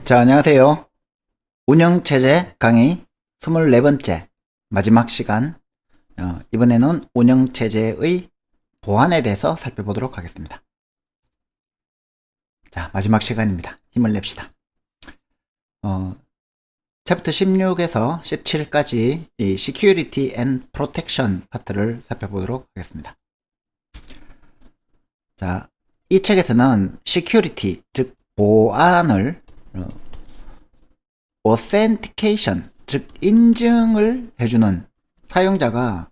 자, 안녕하세요. 운영체제 강의 24번째 마지막 시간. 이번에는 운영체제의 보안에 대해서 살펴보도록 하겠습니다. 자, 마지막 시간입니다. 힘을 냅시다. 챕터 16에서 17까지 이 Security and Protection 파트를 살펴보도록 하겠습니다. 자, 이 책에서는 Security, 즉 보안을 authentication, 즉 인증을 해주는 사용자가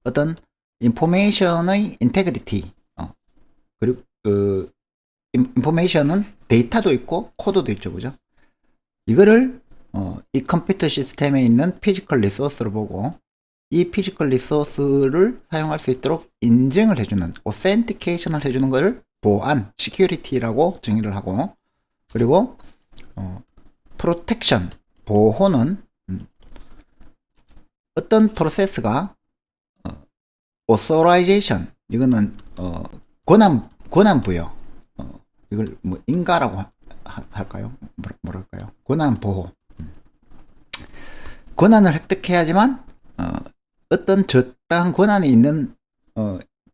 어떤 인포메이션의 인테그리티, 그리고 그 인포메이션은 데이터도 있고 코드도 있죠, 그죠? 이거를 이 컴퓨터 시스템에 있는 피지컬 리소스를 보고 이 피지컬 리소스를 사용할 수 있도록 인증을 해주는 authentication을 해주는 것을 보안, security라고 정의를 하고, 그리고 프로텍션, 보호는 어떤 프로세스가 authorization, 이거는 권한 부여, 이걸 뭐 인가라고 할까요? 뭐랄까요? 권한 보호. 권한을 획득해야지만 어떤 적당한 권한이 있는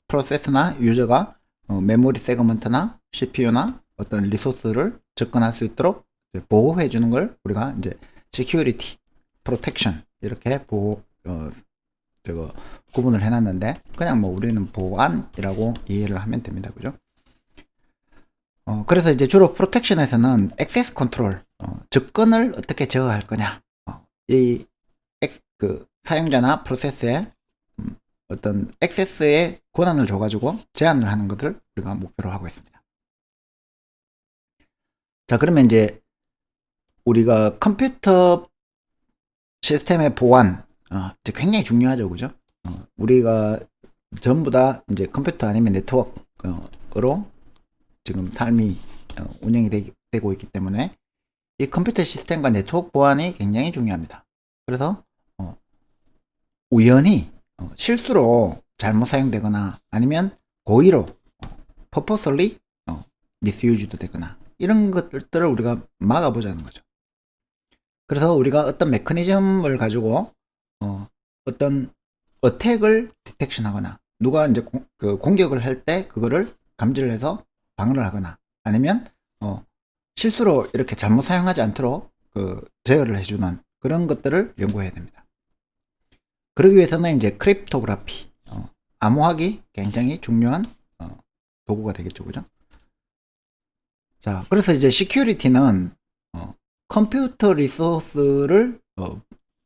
프로세스나 유저가 메모리 세그먼트나 CPU나 어떤 리소스를 접근할 수 있도록 보호해 주는 걸 우리가 이제 security, protection 이렇게 구분을 해놨는데, 그냥 뭐 우리는 보안이라고 이해를 하면 됩니다, 그죠? 그래서 이제 주로 프로텍션에서는 액세스 컨트롤, 접근을 어떻게 제어할 거냐, 그 사용자나 프로세스에 어떤 액세스의 권한을 줘가지고 제한을 하는 것을 우리가 목표로 하고 있습니다. 자, 그러면 이제 우리가 컴퓨터 시스템의 보안, 굉장히 중요하죠, 그죠? 우리가 전부 다 이제 컴퓨터 아니면 네트워크로 지금 삶이 운영이 되고 있기 때문에 이 컴퓨터 시스템과 네트워크 보안이 굉장히 중요합니다. 그래서 우연히 실수로 잘못 사용되거나 아니면 고의로 purposely misused 되거나 이런 것들을 우리가 막아보자는 거죠. 그래서 우리가 어떤 메커니즘을 가지고 어떤 어택을 디텍션 하거나, 누가 이제 공격을 할 때 그거를 감지를 해서 방어를 하거나, 아니면 실수로 이렇게 잘못 사용하지 않도록 제어를 해주는 그런 것들을 연구해야 됩니다. 그러기 위해서는 이제 크립토그래피, 암호화기 굉장히 중요한 도구가 되겠죠, 그죠? 자, 그래서 이제 시큐리티는 컴퓨터 리소스를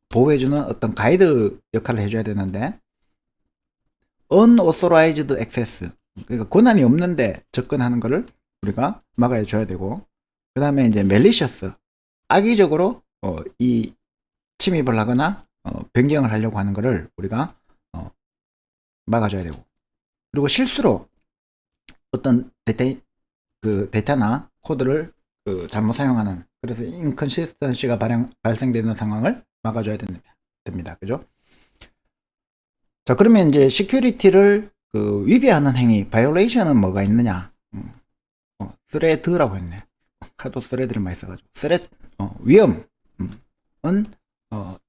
보호해주는 어떤 가이드 역할을 해줘야 되는데, unauthorized access, 그러니까 권한이 없는데 접근하는 것을 우리가 막아줘야 되고, 그 다음에 이제 malicious, 악의적으로 이 침입을 하거나 변경을 하려고 하는 것을 우리가 막아줘야 되고, 그리고 실수로 어떤 데이터나 코드를 잘못 사용하는, 그래서 인컨시스턴시가 발생되는 상황을 막아줘야 됩니다. 그죠? 자, 그러면 이제 시큐리티를 위배하는 행위, 바이올레이션은 뭐가 있느냐? 스레드라고 했네. 하도 스레드를 많이 써가지고. 위험은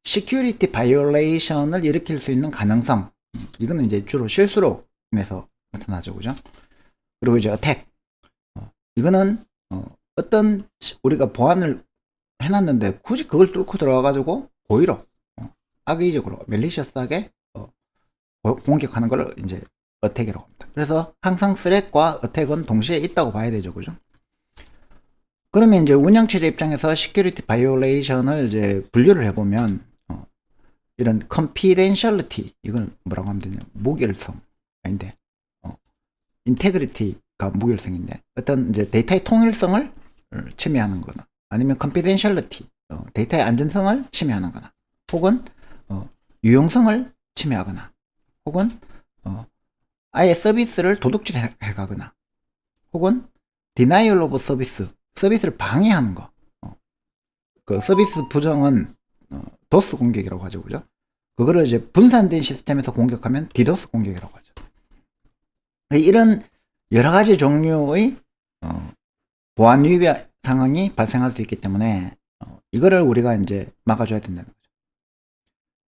시큐리티 바이올레이션을 일으킬 수 있는 가능성. 이거는 이제 주로 실수로 인해서 나타나죠, 그죠? 그리고 이제 어택. 이거는 어떤 우리가 보안을 해놨는데 굳이 그걸 뚫고 들어가가지고 고의로 악의적으로 멜리셔스하게 공격하는 걸 이제 어택이라고 합니다. 그래서 항상 스렛과 어택은 동시에 있다고 봐야 되죠, 그죠? 그러면 이제 운영체제 입장에서 시큐리티 바이올레이션을 이제 분류를 해보면 이런 confidentiality, 이건 뭐라고 하면 되냐, 무결성 아닌데 인테그리티가 무결성인데, 어떤 이제 데이터의 통일성을 침해하는 거나, 아니면 confidentiality, 데이터의 안전성을 침해하는 거나, 혹은 유용성을 침해하거나, 혹은 아예 서비스를 도둑질 해가거나, 혹은 denial of service, 서비스를 방해하는 거. 그 서비스 부정은 도스 공격이라고 하죠, 그죠? 그거를 이제 분산된 시스템에서 공격하면 디도스 공격이라고 하죠. 이런 여러 가지 종류의 보안 위배 상황이 발생할 수 있기 때문에 이거를 우리가 이제 막아줘야 된다는 거죠.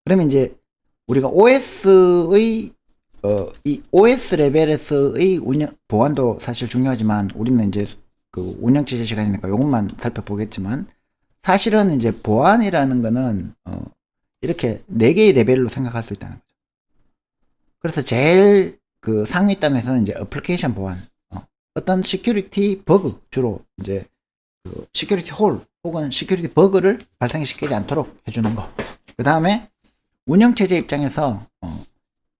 그러면 이제 우리가 OS의 이 OS 레벨에서의 보안도 사실 중요하지만 우리는 이제 그 운영체제 시간이니까 이것만 살펴보겠지만 사실은 이제 보안이라는 거는 이렇게 4개의 레벨로 생각할 수 있다는 거죠. 그래서 제일 그 상위 단에서는 이제 애플리케이션 보안, 어떤 시큐리티 버그, 주로 이제 그 시큐리티 홀 혹은 시큐리티 버그를 발생시키지 않도록 해주는 거. 그 다음에 운영체제 입장에서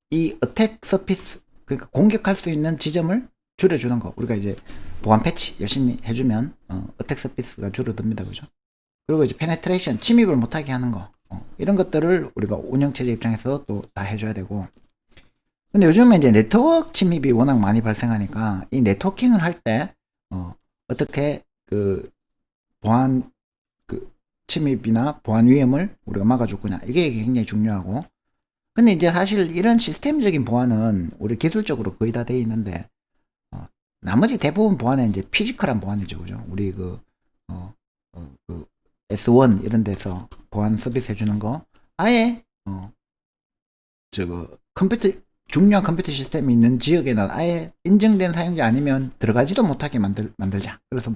이 어택 서피스, 그러니까 공격할 수 있는 지점을 줄여주는 거. 우리가 이제 보안 패치 열심히 해주면 어택 서피스가 줄어듭니다, 그죠? 그리고 이제 페네트레이션, 침입을 못하게 하는 거, 이런 것들을 우리가 운영체제 입장에서 또 다 해줘야 되고. 근데 요즘에 이제 네트워크 침입이 워낙 많이 발생하니까 이 네트워킹을 할 때 어떻게 그 보안 그 침입이나 보안 위험을 우리가 막아줄 거냐, 이게 굉장히 중요하고. 근데 이제 사실 이런 시스템적인 보안은 우리 기술적으로 거의 다 돼 있는데 나머지 대부분 보안은 이제 피지컬한 보안이죠, 그죠? 우리 그 S1 이런 데서 보안 서비스 해주는 거 아예 저거 컴퓨터 중요한 컴퓨터 시스템이 있는 지역에는 아예 인증된 사용자 아니면 들어가지도 못하게 만들자. 그래서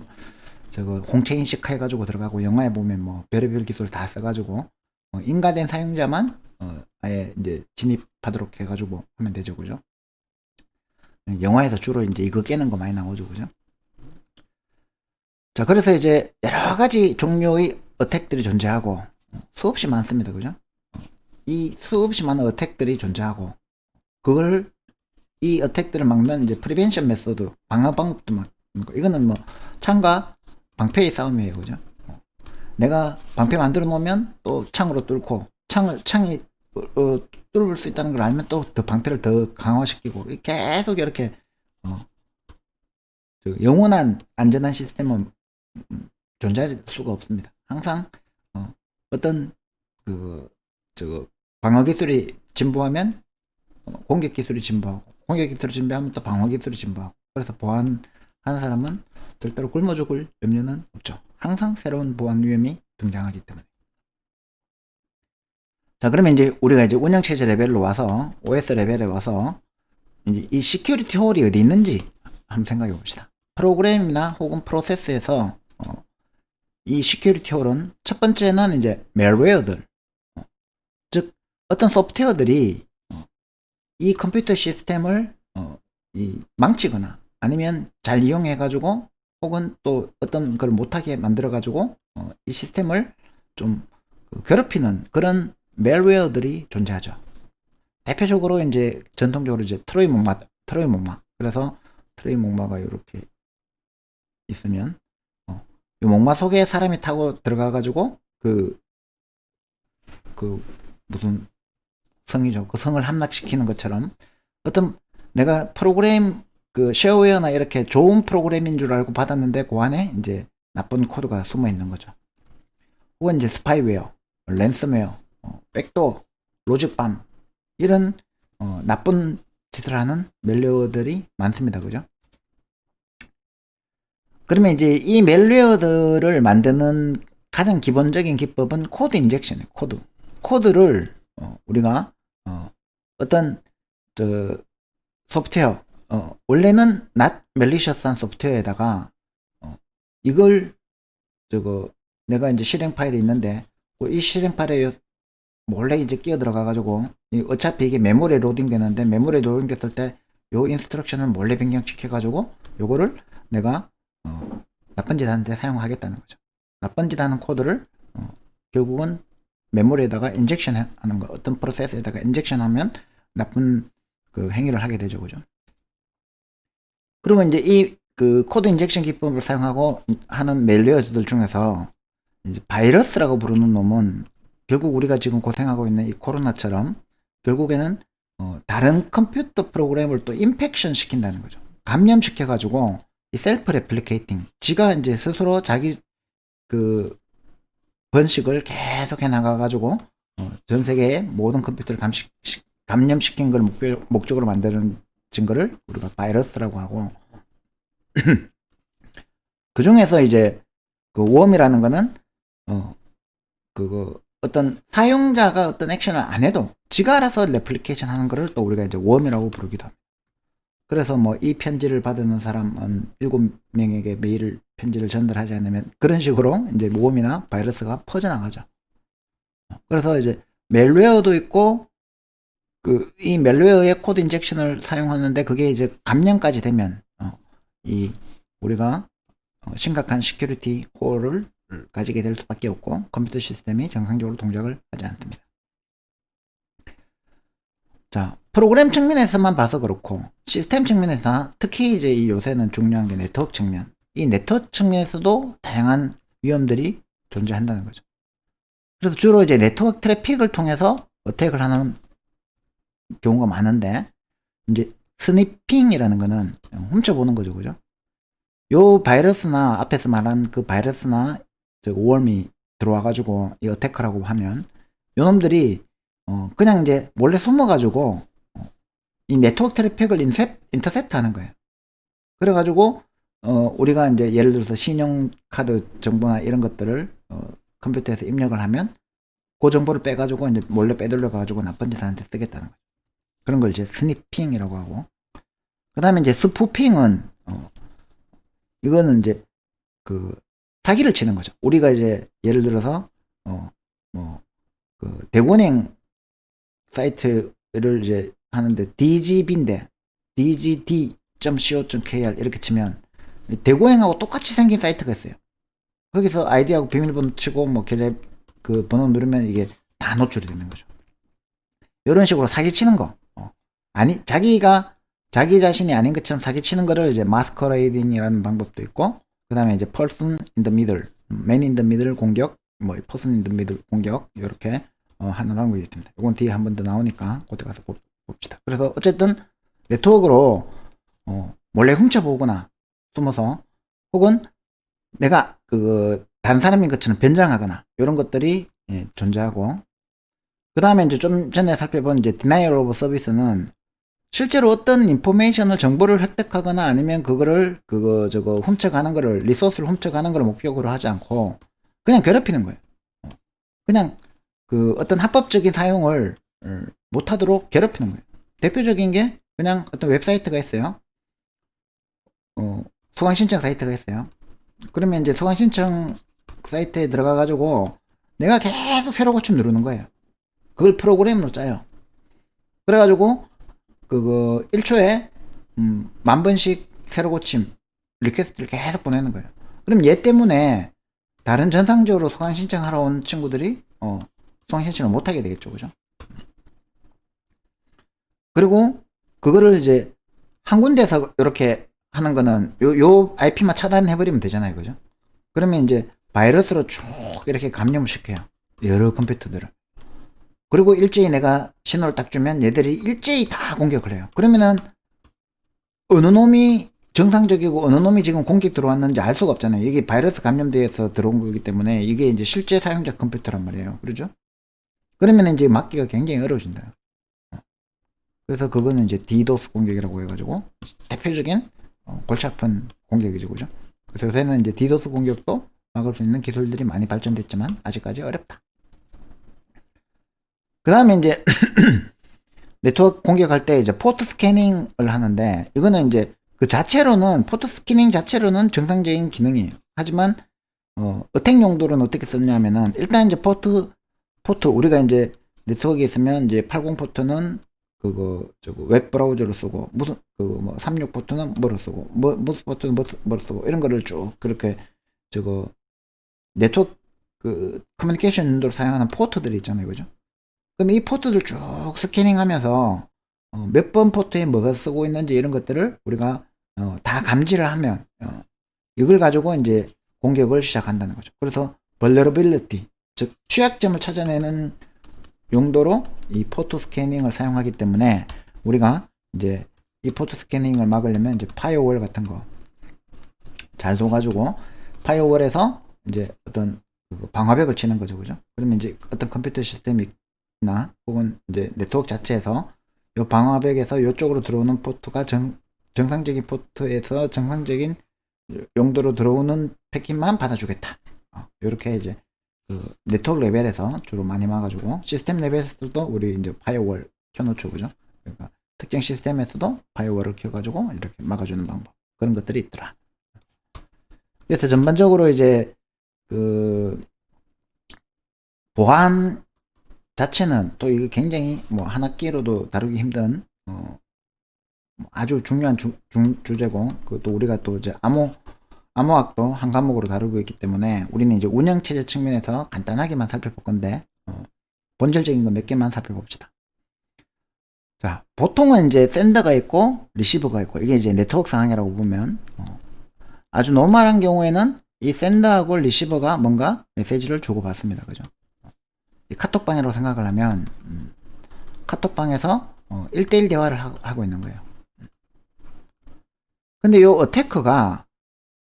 저거 홍채 인식 해가지고 들어가고, 영화에 보면 뭐 별의별 기술 다 써가지고 인가된 사용자만 아예 이제 진입하도록 해가지고 하면 되죠, 그죠? 영화에서 주로 이제 이거 깨는 거 많이 나오죠, 그죠? 자, 그래서 이제 여러 가지 종류의 어택들이 존재하고 수없이 많습니다, 그죠? 이 수없이 많은 어택들이 존재하고 그걸 이 어택들을 막는 이제 프리벤션 메소드, 방어 방법도 막 이거는 뭐 창과 방패의 싸움이에요, 그죠? 내가 방패 만들어 놓으면 또 창으로 뚫고 창이 뚫을 수 있다는 걸 알면 또 더 방패를 더 강화시키고 계속 이렇게 영원한 안전한 시스템은 존재할 수가 없습니다. 항상 어떤 방어 기술이 진보하면 공격 기술이 진보하고, 공격 기술이 진보하면 또 방어 기술이 진보하고, 그래서 보안하는 사람은 절대로 굶어 죽을 염려는 없죠. 항상 새로운 보안 위험이 등장하기 때문에. 자, 그러면 이제 우리가 이제 운영체제 레벨로 와서 OS 레벨에 와서 이제 이 시큐리티 홀이 어디 있는지 한번 생각해 봅시다. 프로그램이나 혹은 프로세스에서 이 시큐리티 홀은 첫 번째는 이제 멜웨어들, 즉 어떤 소프트웨어들이 이 컴퓨터 시스템을 망치거나 아니면 잘 이용해 가지고 혹은 또 어떤 걸 못하게 만들어 가지고 이 시스템을 좀 괴롭히는 그런 멜웨어들이 존재하죠. 대표적으로 이제 전통적으로 이제 트로이 목마. 그래서 트로이 목마가 이렇게 있으면 이 목마 속에 사람이 타고 들어가 가지고 그 무슨 성이죠. 그 성을 함락시키는 것처럼 어떤 내가 프로그램 그 쉐어웨어나 이렇게 좋은 프로그램인 줄 알고 받았는데 그 안에 이제 나쁜 코드가 숨어 있는 거죠. 혹은 이제 스파이웨어, 랜섬웨어, 백도어, 로직밤 이런 나쁜 짓을 하는 멜웨어들이 많습니다, 그죠? 그러면 이제 이 멜웨어들을 만드는 가장 기본적인 기법은 코드 인젝션이에요. 코드를 우리가 어떤 소프트웨어, 원래는 not malicious한 소프트웨어에다가 이걸 내가 이제 실행 파일이 있는데 이 실행 파일에 몰래 이제 끼어 들어가 가지고 어차피 이게 메모리에 로딩 되는데 메모리에 로딩 됐을 때 요 인스트럭션을 몰래 변경시켜 가지고 요거를 내가 나쁜 짓 하는데 사용하겠다는 거죠. 나쁜 짓 하는 코드를 결국은 메모리에다가 인젝션 하는 거, 어떤 프로세스에다가 인젝션 하면 나쁜 그 행위를 하게 되죠, 그죠? 그리고 이제 이 그 코드 인젝션 기법을 사용하고 하는 멜웨어들 중에서 이제 바이러스라고 부르는 놈은 결국 우리가 지금 고생하고 있는 이 코로나처럼 결국에는 다른 컴퓨터 프로그램을 또 인펙션 시킨다는 거죠. 감염시켜 가지고 이 셀프 레플리케이팅, 지가 이제 스스로 자기 그 번식을 계속 해 나가 가지고 전 세계의 모든 컴퓨터를 감염시킨 걸 목적으로 만드는 증거를 우리가 바이러스라고 하고 그 중에서 이제 그 웜이라는 거는 그거 어떤 사용자가 어떤 액션을 안 해도 지가 알아서 레플리케이션 하는 거를 또 우리가 이제 웜이라고 부르기도 합니다. 그래서 뭐 이 편지를 받는 사람은 7명에게 메일 편지를 전달하지 않으면 그런 식으로 이제 웜이나 바이러스가 퍼져나가죠. 그래서 이제 멜웨어도 있고 이 멜웨어의 코드 인젝션을 사용하는데 그게 이제 감염까지 되면 이 우리가 심각한 시큐리티 홀을 가지게 될 수밖에 없고 컴퓨터 시스템이 정상적으로 동작을 하지 않습니다. 자, 프로그램 측면에서만 봐서 그렇고 시스템 측면에서 특히 이제 이 요새는 중요한 게 네트워크 측면. 이 네트워크 측면에서도 다양한 위험들이 존재한다는 거죠. 그래서 주로 이제 네트워크 트래픽을 통해서 어택을 하는 경우가 많은데 이제 스니핑이라는 거는 훔쳐보는 거죠, 그죠? 요 바이러스나 앞에서 말한 그 바이러스나 오월미 들어와가지고 이 어택하라고 하면 요 놈들이 그냥 이제 몰래 숨어가지고 이 네트워크 트래픽을 인터셉트 하는 거예요. 그래가지고 우리가 이제 예를 들어서 신용카드 정보나 이런 것들을 컴퓨터에서 입력을 하면 그 정보를 빼가지고 이제 몰래 빼돌려가지고 나쁜 짓한테 쓰겠다는 거죠. 그런 걸 이제 스니핑이라고 하고, 그 다음에 이제 스푸핑은 이거는 이제 그 사기를 치는 거죠. 우리가 이제 예를 들어서 그 대구은행 사이트를 이제 하는데 DGB인데 dgd.co.kr 이렇게 치면 대구은행하고 똑같이 생긴 사이트가 있어요. 거기서 아이디하고 비밀번호 치고 뭐 계좌 그 번호 누르면 이게 다 노출이 되는 거죠. 이런 식으로 사기치는 거. 아니 자기 자신이 아닌 것처럼 사기치는 거를 이제 마스커레이딩이라는 방법도 있고, 그 다음에 이제 person in the middle, man in the middle 공격, 뭐 person in the middle 공격 이렇게 하는 방법이 있습니다. 이건 뒤에 한 번 더 나오니까 그때 가서 봅시다. 그래서 어쨌든 네트워크로 몰래 훔쳐보거나 숨어서 혹은 내가 다른 사람인 것처럼 변장하거나 이런 것들이 존재하고, 그 다음에 이제 좀 전에 살펴본 이제 denial of service는 실제로 어떤 인포메이션을 정보를 획득하거나 아니면 그거를 훔쳐가는 거를 리소스를 훔쳐가는 걸 목적으로 하지 않고 그냥 괴롭히는 거예요. 그냥 어떤 합법적인 사용을 못하도록 괴롭히는 거예요. 대표적인 게 그냥 어떤 웹사이트가 있어요. 소강 신청 사이트가 있어요. 그러면 이제 소강 신청 사이트에 들어가 가지고 내가 계속 새로 고침 누르는 거예요. 그걸 프로그램으로 짜요. 그래가지고 1초에 10,000번씩 새로 고침 리퀘스트를 계속 보내는 거예요. 그럼 얘 때문에 다른 정상적으로 소강 신청하러 온 친구들이 소강 신청을 못하게 되겠죠, 그죠? 그리고 그거를 이제 한 군데서 이렇게 하는 거는 요 IP만 차단해버리면 되잖아요, 그죠? 그러면 이제 바이러스로 쭉 이렇게 감염을 시켜요, 여러 컴퓨터들을. 그리고 일제히 내가 신호를 딱 주면 얘들이 일제히 다 공격을 해요. 그러면은 어느 놈이 정상적이고 어느 놈이 지금 공격 들어왔는지 알 수가 없잖아요. 이게 바이러스 감염돼서 들어온 거기 때문에 이게 이제 실제 사용자 컴퓨터란 말이에요. 그러죠? 그러면 이제 막기가 굉장히 어려워진다. 그래서 그거는 이제 DDoS 공격이라고 해가지고 대표적인 골치 아픈 공격이죠, 그죠? 그래서 요새는 이제 DDoS 공격도 막을 수 있는 기술들이 많이 발전됐지만 아직까지 어렵다. 그 다음에 이제 네트워크 공격할 때 이제 포트 스캐닝을 하는데, 이거는 이제 그 자체로는 포트 스캐닝 자체로는 정상적인 기능이에요. 하지만 어택 용도로는 어떻게 썼냐면은 일단 이제 포트 우리가 이제 네트워크에 있으면 이제 80 포트는 웹 브라우저로 쓰고, 무슨 뭐 36 포트는 뭐로 쓰고, 무슨 포트는 뭐로 쓰고, 이런 거를 쭉 그렇게 네트워크 커뮤니케이션 용도로 사용하는 포트들이 있잖아요, 그죠? 그럼 이 포트들 쭉 스캐닝 하면서 몇 번 포트에 뭐가 쓰고 있는지 이런 것들을 우리가 다 감지를 하면 이걸 가지고 이제 공격을 시작한다는 거죠. 그래서 vulnerability, 즉 취약점을 찾아내는 용도로 이 포트 스캐닝을 사용하기 때문에 우리가 이제 이 포트 스캐닝을 막으려면 이제 파이어월 같은 거 잘 둬가지고 파이어월에서 이제 어떤 방화벽을 치는 거죠, 그죠? 그러면 이제 어떤 컴퓨터 시스템이 나 혹은 이제 네트워크 자체에서 요 방화벽에서 요쪽으로 들어오는 포트가 정상적인 포트에서 정상적인 용도로 들어오는 패킷만 받아주겠다. 이렇게 이제 그 네트워크 레벨에서 주로 많이 막아주고, 시스템 레벨에서도 우리 이제 파이어월 켜놓죠, 그죠? 그러니까 특정 시스템에서도 파이어월을 켜가지고 이렇게 막아주는 방법, 그런 것들이 있더라. 그래서 전반적으로 이제 그 보안 자체는 또 이게 굉장히 뭐 한 학기로도 다루기 힘든 아주 중요한 주제고, 또 우리가 또 이제 암호학도 한 과목으로 다루고 있기 때문에 우리는 이제 운영체제 측면에서 간단하게만 살펴볼 건데, 본질적인 거 몇 개만 살펴봅시다. 자, 보통은 이제 샌더가 있고 리시버가 있고, 이게 이제 네트워크 상황이라고 보면, 아주 노멀한 경우에는 이 샌더하고 리시버가 뭔가 메시지를 주고받습니다. 그죠? 이 카톡방이라고 생각을 하면, 카톡방에서 1대1 대화를 하고 있는 거예요. 근데 요 어태커가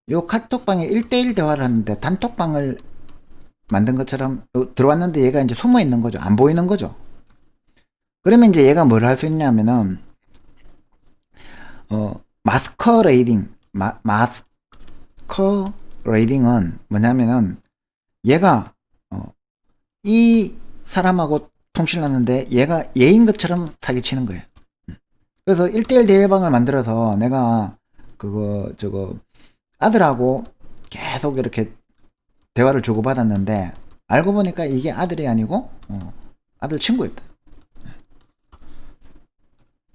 요 카톡방에 1대1 대화를 하는데 단톡방을 만든 것처럼 들어왔는데 얘가 이제 숨어 있는 거죠. 안 보이는 거죠. 그러면 이제 얘가 뭘 할 수 있냐면은, 마스커레이딩, 마스커레이딩은 뭐냐면은, 얘가, 이 사람하고 통신을 하는데 얘가 얘인 것처럼 사기치는 거예요. 그래서 1대1 대화방을 만들어서 내가 아들하고 계속 이렇게 대화를 주고받았는데, 알고 보니까 이게 아들이 아니고 아들 친구였다.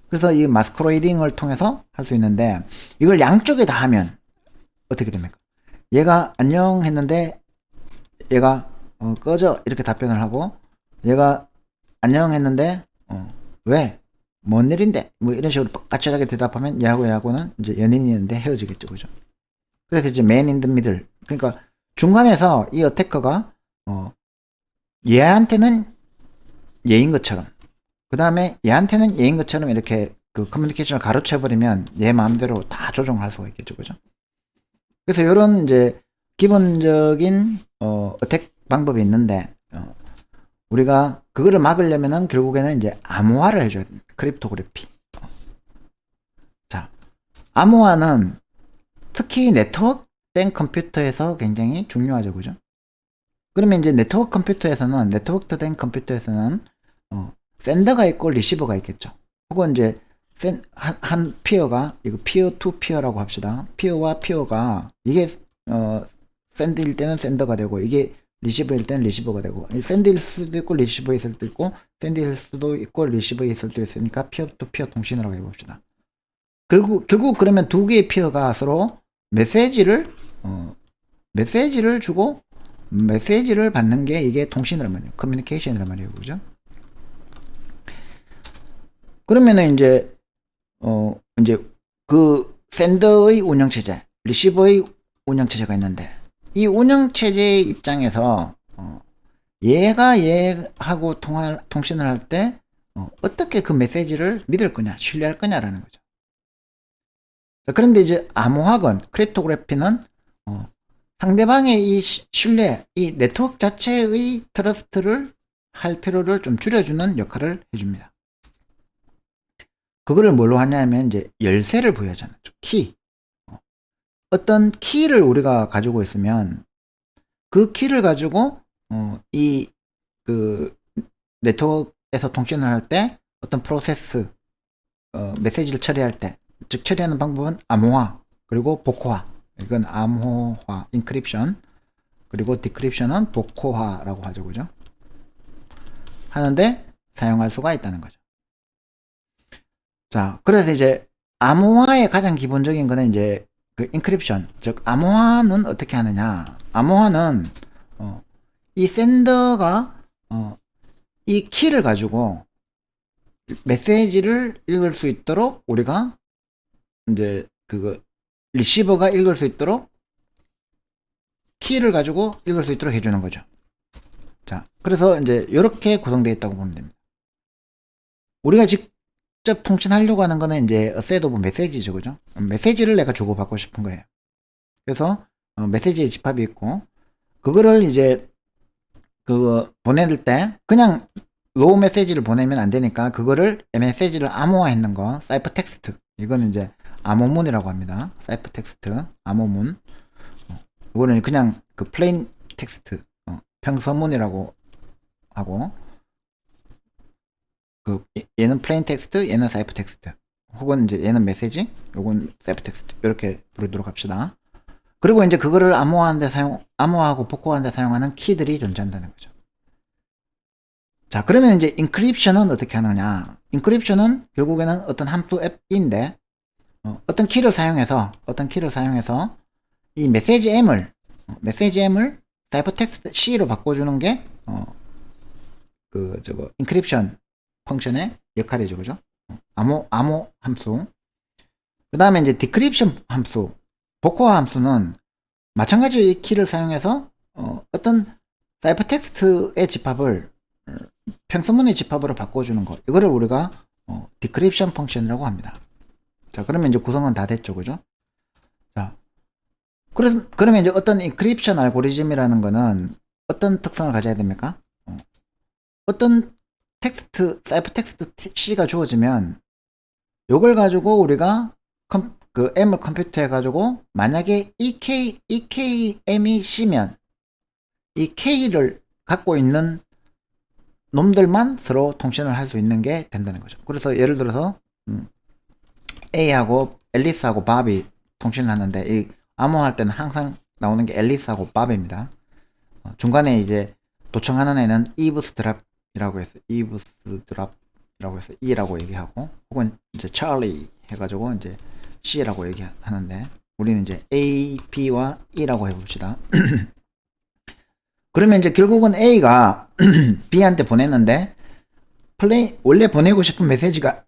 그래서 이 마스크레이딩을 통해서 할 수 있는데, 이걸 양쪽에 다 하면 어떻게 됩니까? 얘가 안녕 했는데 얘가 꺼져 이렇게 답변을 하고, 얘가 안녕 했는데 왜? 뭔 일인데? 뭐 이런 식으로 까칠하게 대답하면 얘하고는 이제 연인이었는데 헤어지겠죠, 그죠? 그래서 이제 맨 인 더 미들, 그러니까 중간에서 이 어태커가 얘한테는 얘인 것처럼, 그 다음에 얘한테는 얘인 것처럼 이렇게 그 커뮤니케이션을 가로채버리면 얘 마음대로 다 조정할 수가 있겠죠, 그죠? 그래서 이런 이제 기본적인 어택 방법이 있는데, 우리가 그거를 막으려면은 결국에는 이제 암호화를 해줘야 됩니다. 크립토그래피. 자, 암호화는 특히 네트워크된 컴퓨터에서 굉장히 중요하죠, 그죠? 그러면 이제 네트워크 된 컴퓨터에서는 샌더가 있고 리시버가 있겠죠. 혹은 이제 한 피어가, 이거 피어 투 피어라고 합시다. 피어와 피어가, 이게 샌드일 때는 샌더가 되고, 이게 리시버일 때는 리시버가 되고, 샌드일 수도 있고 리시버일 수도 있고, 샌드일 수도 있고 리시버일 수도 있으니까 피어 투 피어 통신이라고 해봅시다. 결국 그러면 두 개의 피어가 서로 메시지를 주고 메시지를 받는 게 이게 통신이란 말이에요. 커뮤니케이션이란 말이에요, 그죠? 그러면은 이제 그 샌더의 운영체제, 리시버의 운영체제가 있는데, 이 운영체제의 입장에서 얘가 얘하고 통신을 할 때 어떻게 그 메시지를 믿을 거냐, 신뢰할 거냐라는 거죠. 그런데 이제 암호학은, 크립토그래피는 상대방의 이 신뢰, 이 네트워크 자체의 트러스트를 할 필요를 좀 줄여주는 역할을 해줍니다. 그거를 뭘로 하냐면 이제 열쇠를 부여하잖아요. 키. 어떤 키를 우리가 가지고 있으면 그 키를 가지고 이 그 네트워크에서 통신을 할 때 어떤 프로세스, 메시지를 처리할 때, 즉 처리하는 방법은 암호화 그리고 복호화. 이건 암호화, 인크립션, 그리고 디크립션은 복호화라고 하죠, 그죠? 하는데 사용할 수가 있다는 거죠. 자, 그래서 이제 암호화의 가장 기본적인 거는 이제 그 인크립션, 즉 암호화는 어떻게 하느냐? 암호화는 이 샌더가 이 키를 가지고 메시지를 읽을 수 있도록, 우리가 이제 그거 리시버가 읽을 수 있도록 키를 가지고 읽을 수 있도록 해주는 거죠. 자, 그래서 이제 이렇게 구성되어 있다고 보면 됩니다. 우리가 직접 통신하려고 하는 거는 이제 셋 오브 메시지죠, 그죠? 메시지를 내가 주고받고 싶은 거예요. 그래서 메시지의 집합이 있고, 그거를 이제 그거 보낼 때 그냥 로우 메시지를 보내면 안 되니까, 그거를 메시지를 암호화했는 거, 사이퍼 텍스트, 이거는 이제 암호문이라고 합니다. 사이퍼 텍스트, 암호문. 이거는 그냥 그 플레인 텍스트, 평서문이라고 하고, 얘는 플레인 텍스트, 얘는 사이퍼 텍스트, 혹은 이제 얘는 메시지, 요건 사이퍼 텍스트, 이렇게 부르도록 합시다. 그리고 이제 그거를 암호하고 복호하는데 사용하는 키들이 존재한다는 거죠. 자, 그러면 이제 인크립션은 어떻게 하느냐? 인크립션은 결국에는 어떤 함수 앱인데, 어떤 키를 사용해서 이 메시지 M을 사이퍼 텍스트 C로 바꿔주는 게, 인크립션 펑션의 역할이죠. 그죠? 암호 함수. 그 다음에 이제 디크립션 함수, 복호화 함수는 마찬가지로 이 키를 사용해서, 어떤 사이퍼 텍스트의 집합을 평서문의 집합으로 바꿔주는 것. 이거를 우리가, 디크립션 펑션이라고 합니다. 자, 그러면 이제 구성은 다 됐죠. 그죠? 자, 그러면 이제 어떤 인크립션 알고리즘이라는 거는 어떤 특성을 가져야 됩니까? 어떤 사이퍼 텍스트 C가 주어지면 요걸 가지고 우리가 M을 컴퓨터 해가지고 만약에 이 M이 C면 이 K를 갖고 있는 놈들만 서로 통신을 할 수 있는 게 된다는 거죠. 그래서 예를 들어서 A하고 앨리스하고 밥이 통신을 하는데 이 암호할 때는 항상 나오는 게 앨리스하고 밥입니다. 중간에 이제 도청하는 애는 이브스드랍이라고 해서 E라고 얘기하고, 혹은 이제 찰리 해가지고 이제 C라고 얘기하는데, 우리는 이제 A, B와 E라고 해봅시다. 그러면 이제 결국은 A가 B한테 보냈는데, 원래 보내고 싶은 메시지가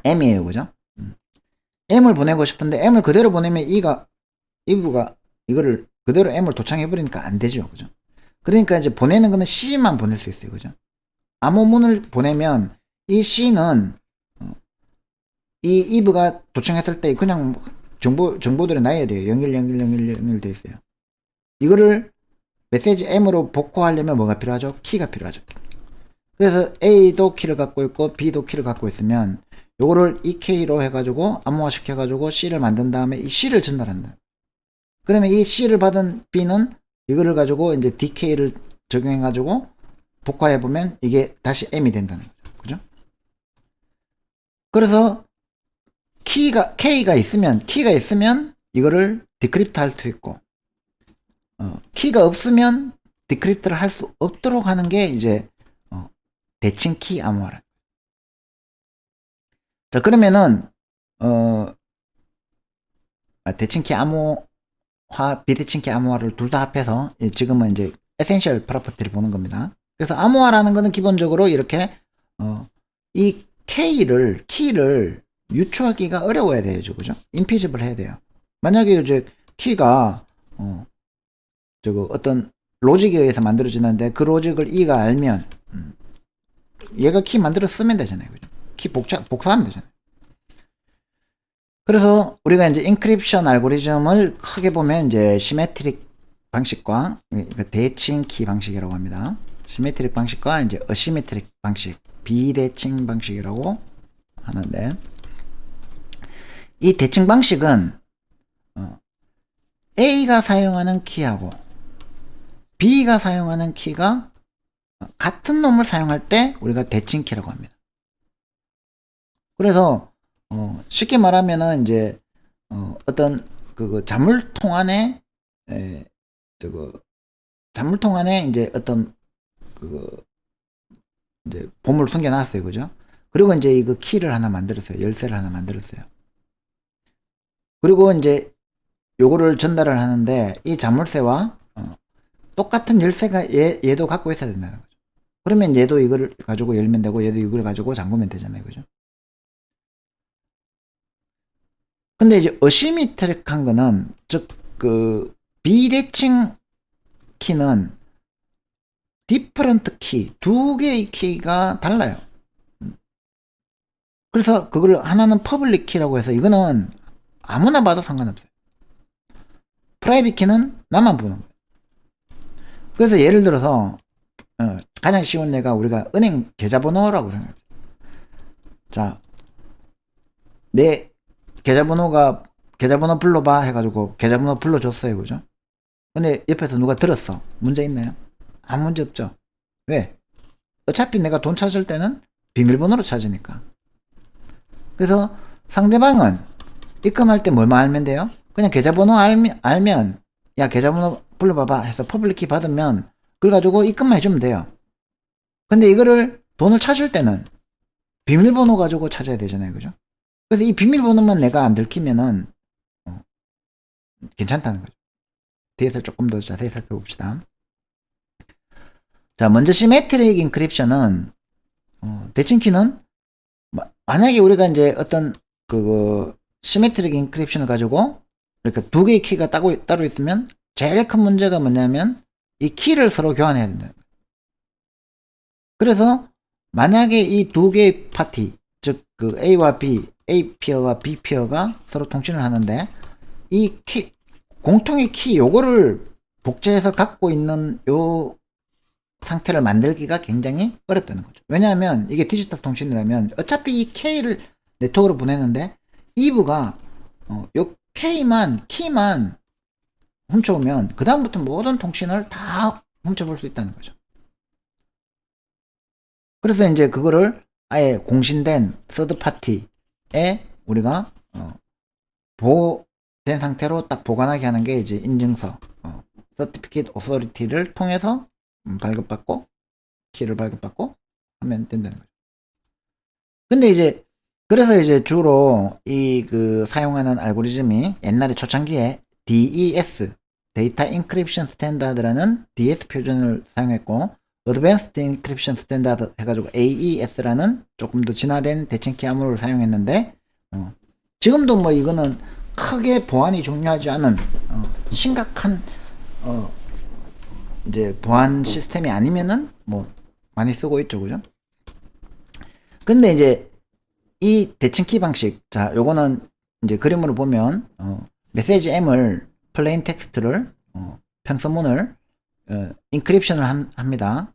M이에요. 그죠? M을 보내고 싶은데, M을 그대로 보내면 E부가 이거를 그대로 M을 도청해버리니까 안 되죠. 그죠? 그러니까 이제 보내는 거는 C만 보낼 수 있어요. 그죠? 암호문을 보내면 이 C는 이 이브가 도청했을 때 그냥 정보들의 나열이에요. 01010101 돼 있어요. 이거를 메시지 M으로 복호하려면 뭐가 필요하죠? 키가 필요하죠. 그래서 A도 키를 갖고 있고 B도 키를 갖고 있으면 요거를 이 K로 해가지고 암호화 시켜가지고 C를 만든 다음에 이 C를 전달한다. 그러면 이 C를 받은 B는 이거를 가지고 이제 DK를 적용해가지고 복화해보면 이게 다시 M이 된다는 거죠. 그죠? 그래서 K가 있으면 이거를 디크립트 할 수 있고, 키가 없으면 디크립트를 할 수 없도록 하는 게 이제, 대칭 키 암호화라. 자, 그러면은, 대칭 키 암호화, 비대칭 키 암호화를 둘 다 합해서 지금은 이제 에센셜 프로퍼티를 보는 겁니다. 그래서 암호화라는 거는 기본적으로 이렇게, 이 키를 유추하기가 어려워야 되죠. 그죠? 인피지블 해야 돼요. 만약에 이제 키가, 어떤 로직에 의해서 만들어지는데 그 로직을 E가 알면, 얘가 키 만들어 쓰면 되잖아요. 그죠? 키 복사하면 되잖아요. 그래서 우리가 이제 인크립션 알고리즘을 크게 보면 이제 시메트릭 방식과 대칭 키 방식이라고 합니다. 시메트릭 방식과 이제 어시메트릭 방식, 비대칭 방식이라고 하는데, 이 대칭 방식은 A가 사용하는 키하고 B가 사용하는 키가 같은 놈을 사용할 때 우리가 대칭 키라고 합니다. 그래서 쉽게 말하면은 이제 어떤 자물통 안에 자물통 안에 이제 어떤 이제 보물을 숨겨놨어요. 그죠? 그리고 이제 이거 키를 하나 만들었어요. 열쇠를 하나 만들었어요. 그리고 이제 요거를 전달을 하는데 이 자물쇠와 똑같은 열쇠가 얘도 갖고 있어야 된다는 거죠. 그러면 얘도 이거를 가지고 열면 되고 얘도 이걸 가지고 잠그면 되잖아요. 그죠? 근데 이제 어시메트릭한 거는 즉 비대칭 키는 디퍼런트 키, 두 개의 키가 달라요. 그래서 그걸 하나는 퍼블릭 키라고 해서 이거는 아무나 봐도 상관없어요. 프라이빗 키는 나만 보는 거예요. 그래서 예를 들어서 가장 쉬운 예가 우리가 은행 계좌번호라고 생각해요. 자, 내 계좌번호 불러봐 해가지고 계좌번호 불러줬어요. 그죠? 근데 옆에서 누가 들었어. 문제 있나요? 아무 문제 없죠. 왜? 어차피 내가 돈 찾을 때는 비밀번호로 찾으니까. 그래서 상대방은 입금할 때 뭘만 알면 돼요? 그냥 계좌번호 알면 야 계좌번호 불러봐봐 해서 퍼블릭키 받으면 그걸 가지고 입금만 해주면 돼요. 근데 이거를 돈을 찾을 때는 비밀번호 가지고 찾아야 되잖아요. 그죠? 그래서 이 비밀번호만 내가 안 들키면은 괜찮다는 거죠. 뒤에서 조금 더 자세히 살펴봅시다. 자, 먼저 시메트릭 인크립션은 대칭키는 만약에 우리가 이제 어떤 그 시메트릭 인크립션을 가지고 이렇게 두 개의 키가 따로 있으면 제일 큰 문제가 뭐냐면 이 키를 서로 교환해야 된다. 그래서 만약에 이 두 개의 파티, 즉 그 A와 B, A 피어와 B 피어가 서로 통신을 하는데 이 키, 공통의 키 요거를 복제해서 갖고 있는 요 상태를 만들기가 굉장히 어렵다는 거죠. 왜냐하면 이게 디지털 통신이라면 어차피 이 K를 네트워크로 보내는데 이브가 요 키만 훔쳐오면 그 다음부터 모든 통신을 다 훔쳐볼 수 있다는 거죠. 그래서 이제 그거를 아예 공신된 서드 파티에 우리가 보호된 상태로 딱 보관하게 하는 게 이제 인증서, 서티피킷 오서리티를 통해서 발급받고 키를 발급받고 하면 된다는 거죠. 근데 이제 그래서 이제 주로 이 그 사용하는 알고리즘이 옛날에 초창기에 DES 데이터 인크립션 스탠다드라는 DS 표준을 사용했고 어드밴스드 인크립션 스탠다드 해가지고 AES라는 조금 더 진화된 대칭키 암호를 사용했는데 지금도 뭐 이거는 크게 보안이 중요하지 않은 심각한 이제 보안 시스템이 아니면은 뭐 많이 쓰고 있죠, 그죠? 근데 이제 이 대칭키 방식, 자, 요거는 이제 그림으로 보면 메시지 M을 플레인 텍스트를 평서문을 인크립션을 합니다.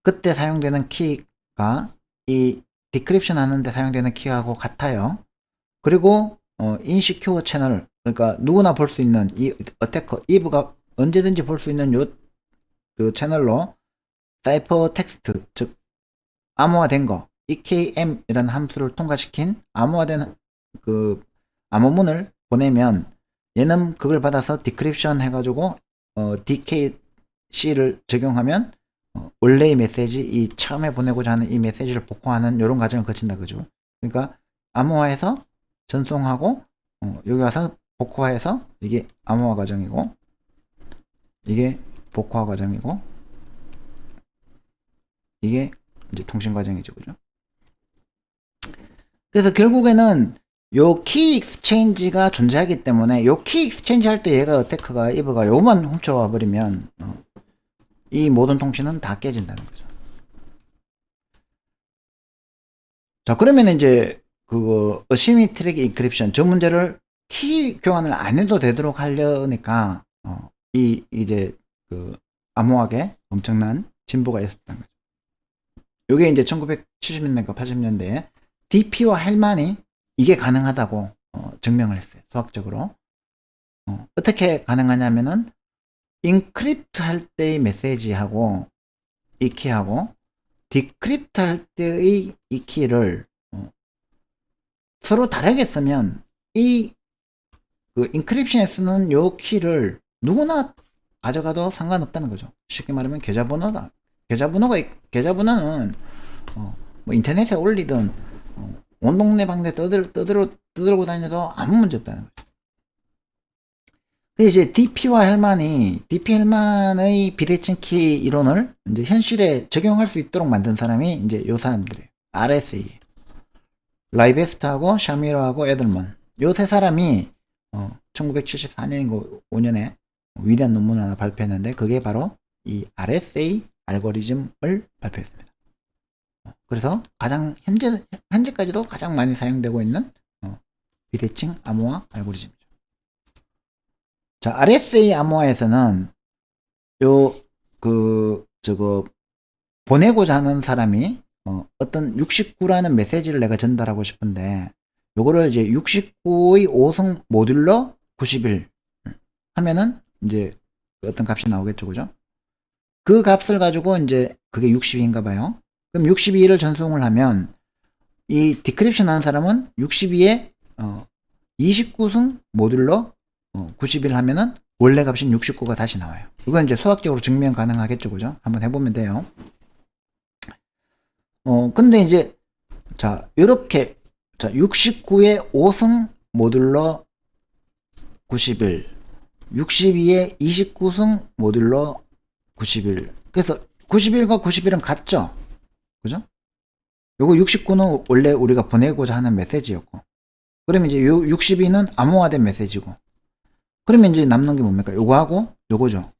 그때 사용되는 키가 이 디크립션 하는데 사용되는 키하고 같아요. 그리고 인시큐어 채널, 그러니까 누구나 볼 수 있는 이 어태커 이브가 언제든지 볼 수 있는 요 그 채널로 사이퍼 텍스트, 즉 암호화된 거 EKM이라는 함수를 통과시킨 암호화된 그 암호문을 보내면 얘는 그걸 받아서 디크립션 해가지고 DKC를 적용하면 원래의 메시지, 이 처음에 보내고자 하는 이 메시지를 복구하는 이런 과정을 거친다 그죠. 그러니까 암호화해서 전송하고 여기 와서 복구화해서 이게 암호화 과정이고 이게 복구화 과정이고 이게 이제 통신 과정이죠, 그죠? 그래서 결국에는 요 키 익스체인지가 존재하기 때문에 요 키 익스체인지 할 때 얘가 어태커가 이브가 요만 훔쳐와 버리면 이 모든 통신은 다 깨진다는 거죠. 자, 그러면 이제 그거 어시미트릭 인크립션 저 문제를 키 교환을 안 해도 되도록 하려니까 이제 그 암호학에 엄청난 진보가 있었던 거죠. 요게 이제 1970년대인가 80년대에 DP와 헬만이 이게 가능하다고 증명을 했어요. 수학적으로. 어떻게 가능하냐면은 인크립트 할 때의 메시지하고 이 키하고 디크립트 할 때의 이 키를 서로 다르게 쓰면 이 그 인크립션에 쓰는 요 키를 누구나 가져가도 상관없다는 거죠. 쉽게 말하면 계좌번호다. 계좌번호는 뭐 인터넷에 올리든 온 동네 방네 떠들고 다녀도 아무 문제 없다는 거죠. 이제 DP와 DP 헬만의 비대칭키 이론을 이제 현실에 적용할 수 있도록 만든 사람이 이제 요 사람들이에요. RSA. 라이베스트하고 샤미로하고 에들먼. 요 세 사람이 1974년인가 5년에 위대한 논문 하나 발표했는데 그게 바로 이 RSA 알고리즘을 발표했습니다. 그래서 가장 현재까지도 가장 많이 사용되고 있는 비대칭 암호화 알고리즘이죠. 자, RSA 암호화에서는 저거 보내고자 하는 사람이 어떤 69라는 메시지를 내가 전달하고 싶은데 요거를 이제 69의 5성 모듈러 91 하면은 이제 어떤 값이 나오겠죠, 그죠? 그 값을 가지고 이제 그게 62인가 봐요. 그럼 62를 전송을 하면 이 디크립션 하는 사람은 62에 29승 모듈러 90일 하면은 원래 값인 69가 다시 나와요. 이건 이제 수학적으로 증명 가능하겠죠, 그죠? 한번 해보면 돼요. 근데 이제 자 이렇게 자 69에 5승 모듈러 90일 62에 29승 모듈러 90일 그래서 90일과 90일은 같죠, 그죠? 요거 69는 원래 우리가 보내고자 하는 메시지였고, 그러면 이제 요 62는 암호화된 메시지고, 그러면 이제 남는 게 뭡니까? 요거하고 요거죠.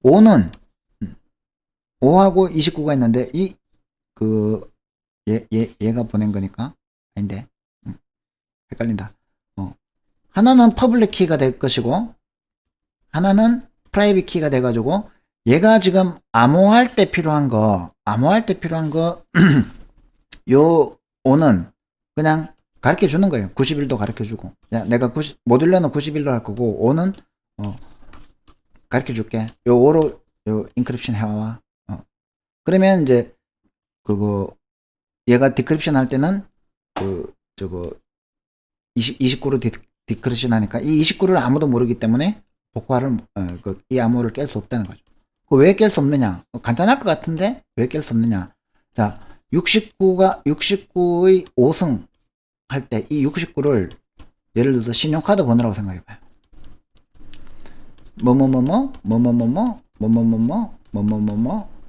5는 5하고 29가 있는데 얘가 보낸 거니까 아닌데 헷갈린다. 하나는 퍼블릭 키가 될 것이고 하나는 프라이빗 키가 돼 가지고 얘가 지금 암호할 때 필요한 거 요 5는 그냥 가르쳐 주는 거예요. 90일도 가르쳐 주고. 야, 내가 모듈러는 90일로 할 거고 5는 가르쳐 줄게. 요 5로 요 인크립션 해와. 그러면 이제 그거 얘가 디크립션 할 때는 29로 디크립션 하니까 이 29를 아무도 모르기 때문에 복화를 이 암호를 깰 수 없다는 거죠. 왜 깰 수 없느냐? 간단할 것 같은데 왜 깰 수 없느냐? 자, 69의 5승 할 때 이 69를 예를 들어서 신용카드 번호라고 생각해 봐요.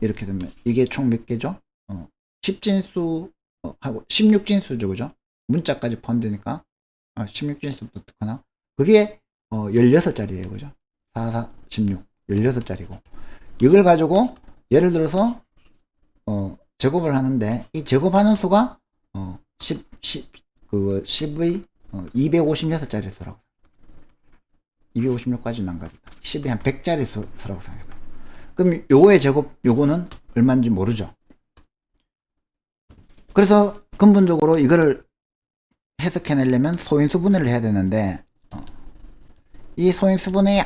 이렇게 되면 이게 총 몇 개죠? 10진수 하고 16진수죠, 그죠? 문자까지 포함되니까 16진수부터 특허나 그게 16자리예요, 그죠? 4, 4, 16 16자리고 이걸 가지고 예를 들어서 제곱을 하는데 이 제곱하는 수가 10의 256자리 수라고 256까지는 안 가겠다. 10이 한 100짜리 수라고 생각해봐요. 그럼 요거의 제곱 요거는 얼마인지 모르죠. 그래서 근본적으로 이거를 해석해내려면 소인수분해를 해야 되는데 이 소인수분해의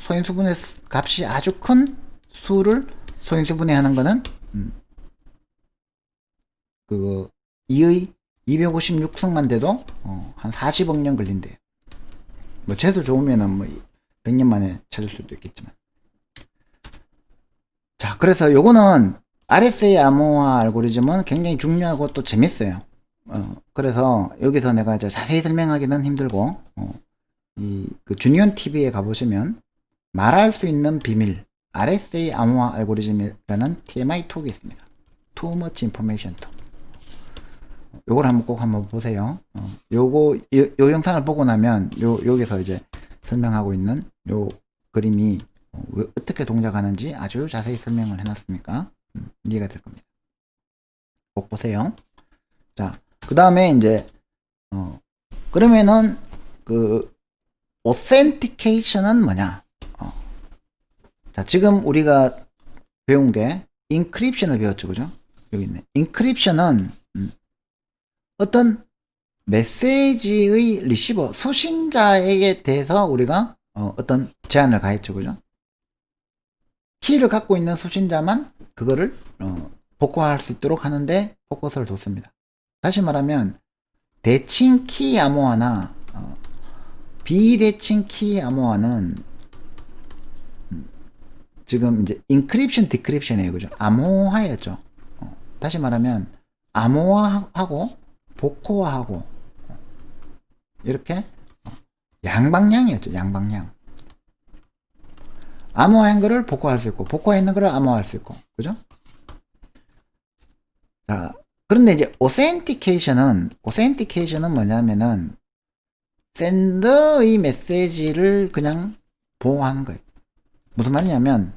소인수분해 값이 아주 큰 수를 소인수분해 하는 거는 2의 256승만 돼도 한 40억 년 걸린대요. 뭐 재수 좋으면은 뭐 100년 만에 찾을 수도 있겠지만. 자, 그래서 요거는 RSA 암호화 알고리즘은 굉장히 중요하고 또 재밌어요. 그래서 여기서 내가 이제 자세히 설명하기는 힘들고 그 주니온 TV에 가보시면 말할 수 있는 비밀 RSA 암호화 알고리즘이라는 TMI 톡이 있습니다. Too much information 톡. 요걸 한번 보세요. 요 영상을 보고 나면 여기서 이제 설명하고 있는 요 그림이 어떻게 동작하는지 아주 자세히 설명을 해놨으니까 이해가 될 겁니다. 꼭 보세요. 자, 그 다음에 이제 그러면은 그 authentication은 뭐냐? 자, 지금 우리가 배운 게 encryption을 배웠죠, 그죠? 여기 있네. encryption은 어떤 메시지의 리시버, 수신자에게 대해서 우리가 어떤 제한을 가했죠, 그죠? 키를 갖고 있는 수신자만 그거를 복구할 수 있도록 하는데 포커스를 뒀습니다. 다시 말하면 대칭 키 암호화나 비대칭 키 암호화는 지금 이제 인크립션 디크립션이에요, 그죠? 암호화였죠. 다시 말하면 암호화하고 복호화하고 이렇게 양방향이었죠. 양방향. 암호화한 거를 복호할 수 있고 복호했는 거를 암호화할 수 있고, 그죠? 자, 그런데 이제 authentication은 뭐냐면은 샌더의 메시지를 그냥 보호하는 거예요. 무슨 말이냐면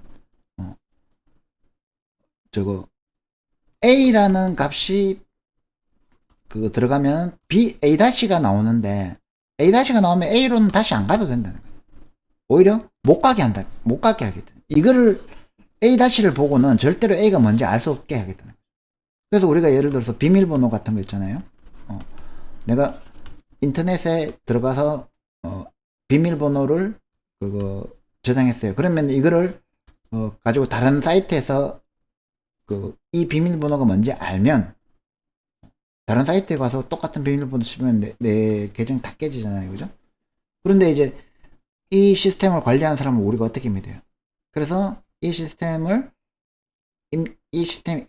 A라는 값이 들어가면 A-가 나오는데 A-가 나오면 A로는 다시 안 가도 된다는 거예요. 오히려 못 가게 하겠다. 이거를 A-를 보고는 절대로 A가 뭔지 알 수 없게 하겠다는 거예요. 그래서 우리가 예를 들어서 비밀번호 같은 거 있잖아요. 내가 인터넷에 들어가서 비밀번호를 저장했어요. 그러면 이거를 가지고 다른 사이트에서 이 비밀번호가 뭔지 알면 다른 사이트에 가서 똑같은 비밀번호 치면 내 계정이 다 깨지잖아요. 그죠? 그런데 이제 이 시스템을 관리하는 사람은 우리가 어떻게 믿어요? 그래서 이 시스템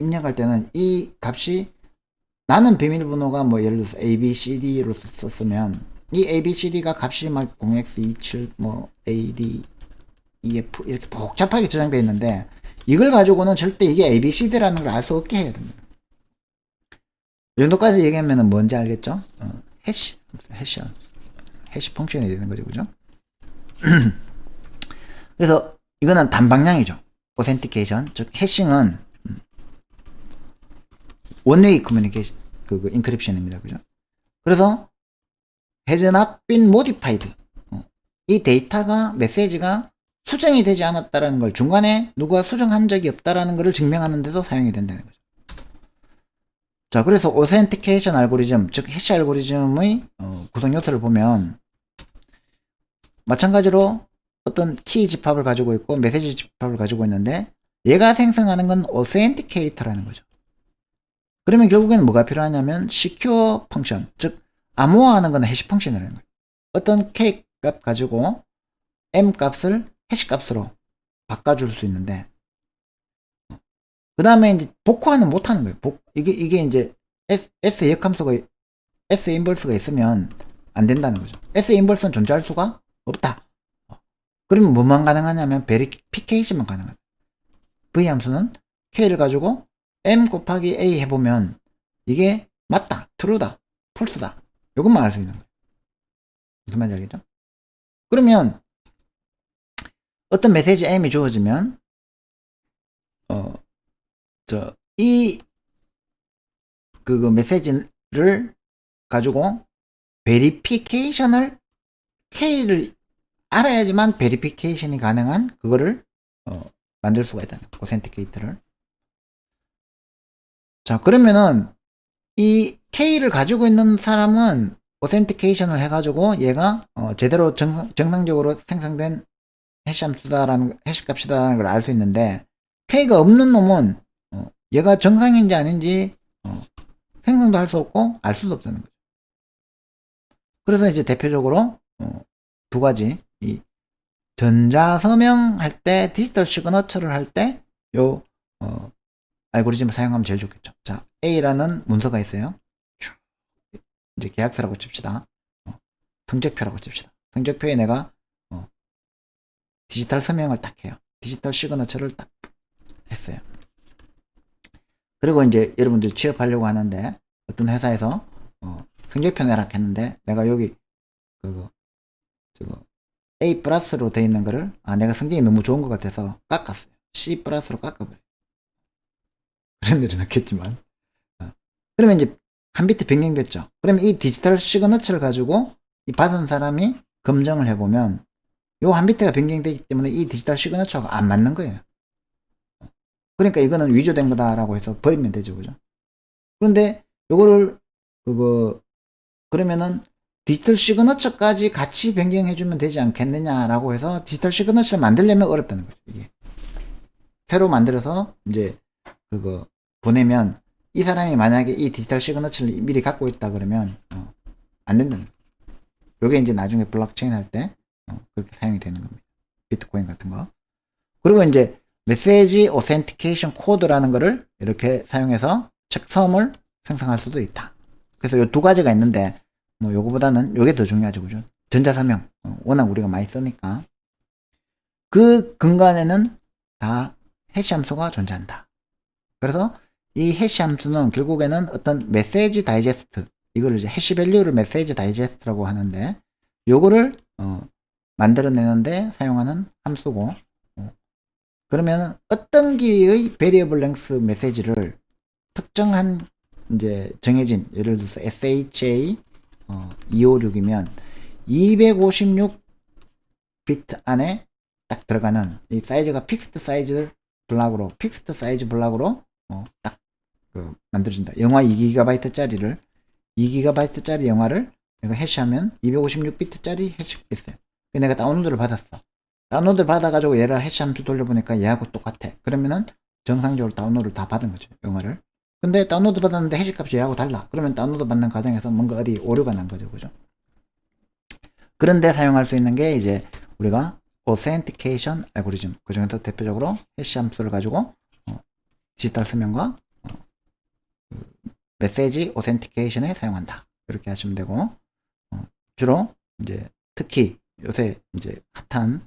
입력할 때는 이 값이 나는 비밀번호가 뭐 예를 들어서 ABCD로 썼으면 이 ABCD가 값이 막 0x27 뭐 AD EF 이렇게 복잡하게 저장되어 있는데 이걸 가지고는 절대 이게 ABCD라는 걸 알 수 없게 해야 됩니다. 이 정도까지 얘기하면 뭔지 알겠죠? 해시 펑션이 되는 거죠. 그죠? 그래서 이거는 단방향이죠. 오센티케이션, 즉 해싱은 원웨이 커뮤니케이션 인크립션입니다. 그죠? 그래서 has not been modified. 이 데이터가 메시지가 수정이 되지 않았다라는 걸 중간에 누가 수정한 적이 없다라는 것을 증명하는 데도 사용이 된다는 거죠. 자, 그래서 오센티케이션 알고리즘, 즉 해시 알고리즘의 구성 요소를 보면 마찬가지로 어떤 키 집합을 가지고 있고 메시지 집합을 가지고 있는데 얘가 생성하는 건 오센티케이터라는 거죠. 그러면 결국에는 뭐가 필요하냐면 secure 펑션, 즉 암호화하는 건 해시 펑션이라는 거예요. 어떤 K 값 가지고 M 값을 해시 값으로 바꿔줄 수 있는데 그 다음에 이제 복호화는 못하는 거예요. 이게 이제 S 역함수가 S 인버스가 있으면 안 된다는 거죠. S 인버스는 존재할 수가 없다. 그러면 뭐만 가능하냐면 베리피케이션만 가능하다. V 함수는 K를 가지고 M 곱하기 A 해보면 이게 맞다, true다, false다. 이것만 알 수 있는 거예요. 무슨 말인지 알겠죠? 그러면 어떤 메시지 M이 주어지면 메시지를 가지고 베리피케이션을 K를 알아야지만 베리피케이션이 가능한 그거를 만들 수가 있다는 오센티케이터를. 자, 그러면은 이 K를 가지고 있는 사람은 오센티케이션을 해가지고 얘가 제대로 정상적으로 생성된 해시함수다라는 해시값이다라는 걸 알 수 있는데 K가 없는 놈은 얘가 정상인지 아닌지 생성도 할 수 없고 알 수도 없다는 거죠. 그래서 이제 대표적으로 두 가지, 이 전자서명 할 때 디지털 시그너처를 할 때 요 알고리즘을 사용하면 제일 좋겠죠. 자, A라는 문서가 있어요. 이제 계약서라고 칩시다. 성적표라고 칩시다. 성적표에 내가 디지털 서명을 딱 해요. 디지털 시그너처를 딱 했어요. 그리고 이제 여러분들 취업하려고 하는데 어떤 회사에서 성적표 내라 했는데 내가 여기 A 플러스로 되어 있는 거를 내가 성적이 너무 좋은 것 같아서 깎았어요. C 플러스로 깎아버려요. 그런 일은 없겠지만 그러면 이제 한 비트 변경됐죠. 그러면 이 디지털 시그너처를 가지고 이 받은 사람이 검증을 해보면 요 한 비트가 변경되기 때문에 이 디지털 시그너처가 안 맞는 거예요. 그러니까 이거는 위조된 거다라고 해서 버리면 되죠. 그죠? 그런데 요거를 그러면은 디지털 시그너처까지 같이 변경해주면 되지 않겠느냐라고 해서 디지털 시그너처를 만들려면 어렵다는 거죠. 이게 새로 만들어서 이제 보내면 이 사람이 만약에 이 디지털 시그너처를 미리 갖고 있다 그러면 안 된다는 거예요. 요게 이제 나중에 블록체인 할 때 그렇게 사용이 되는 겁니다. 비트코인 같은 거. 그리고 이제 메시지 오센티케이션 코드라는 거를 이렇게 사용해서 책섬을 생성할 수도 있다. 그래서 요 두 가지가 있는데 뭐 요거보다는 요게 더 중요하죠. 그죠? 전자서명 워낙 우리가 많이 쓰니까 그 근간에는 다 해시함수가 존재한다. 그래서 이 해시함수는 결국에는 어떤 메시지 다이제스트, 이거를 이제 해시밸류를 메시지 다이제스트라고 하는데 요거를 만들어내는데 사용하는 함수고 그러면 어떤 길이의 베리어블 랭스 메시지를 특정한 이제 정해진 예를 들어서 SHA 256이면 256 비트 안에 딱 들어가는 이 사이즈가 픽스트 사이즈 블락으로 딱 만들어진다. 영화 2GB 짜리를 2GB 짜리 영화를 내가 해시하면 256비트짜리 해시했어요. 내가 다운로드를 받았어. 다운로드 받아가지고 얘를 해시 함수 돌려보니까 얘하고 똑같아. 그러면은 정상적으로 다운로드를 다 받은 거죠, 영어를. 근데 다운로드 받았는데 해시 값이 얘하고 달라. 그러면 다운로드 받는 과정에서 뭔가 어디 오류가 난 거죠, 그죠? 그런데 사용할 수 있는 게 이제 우리가 authentication 알고리즘, 그 중에서 대표적으로 해시 함수를 가지고 디지털 서명과 메시지 authentication에 사용한다. 이렇게 하시면 되고, 주로 이제 특히 요새 이제 핫한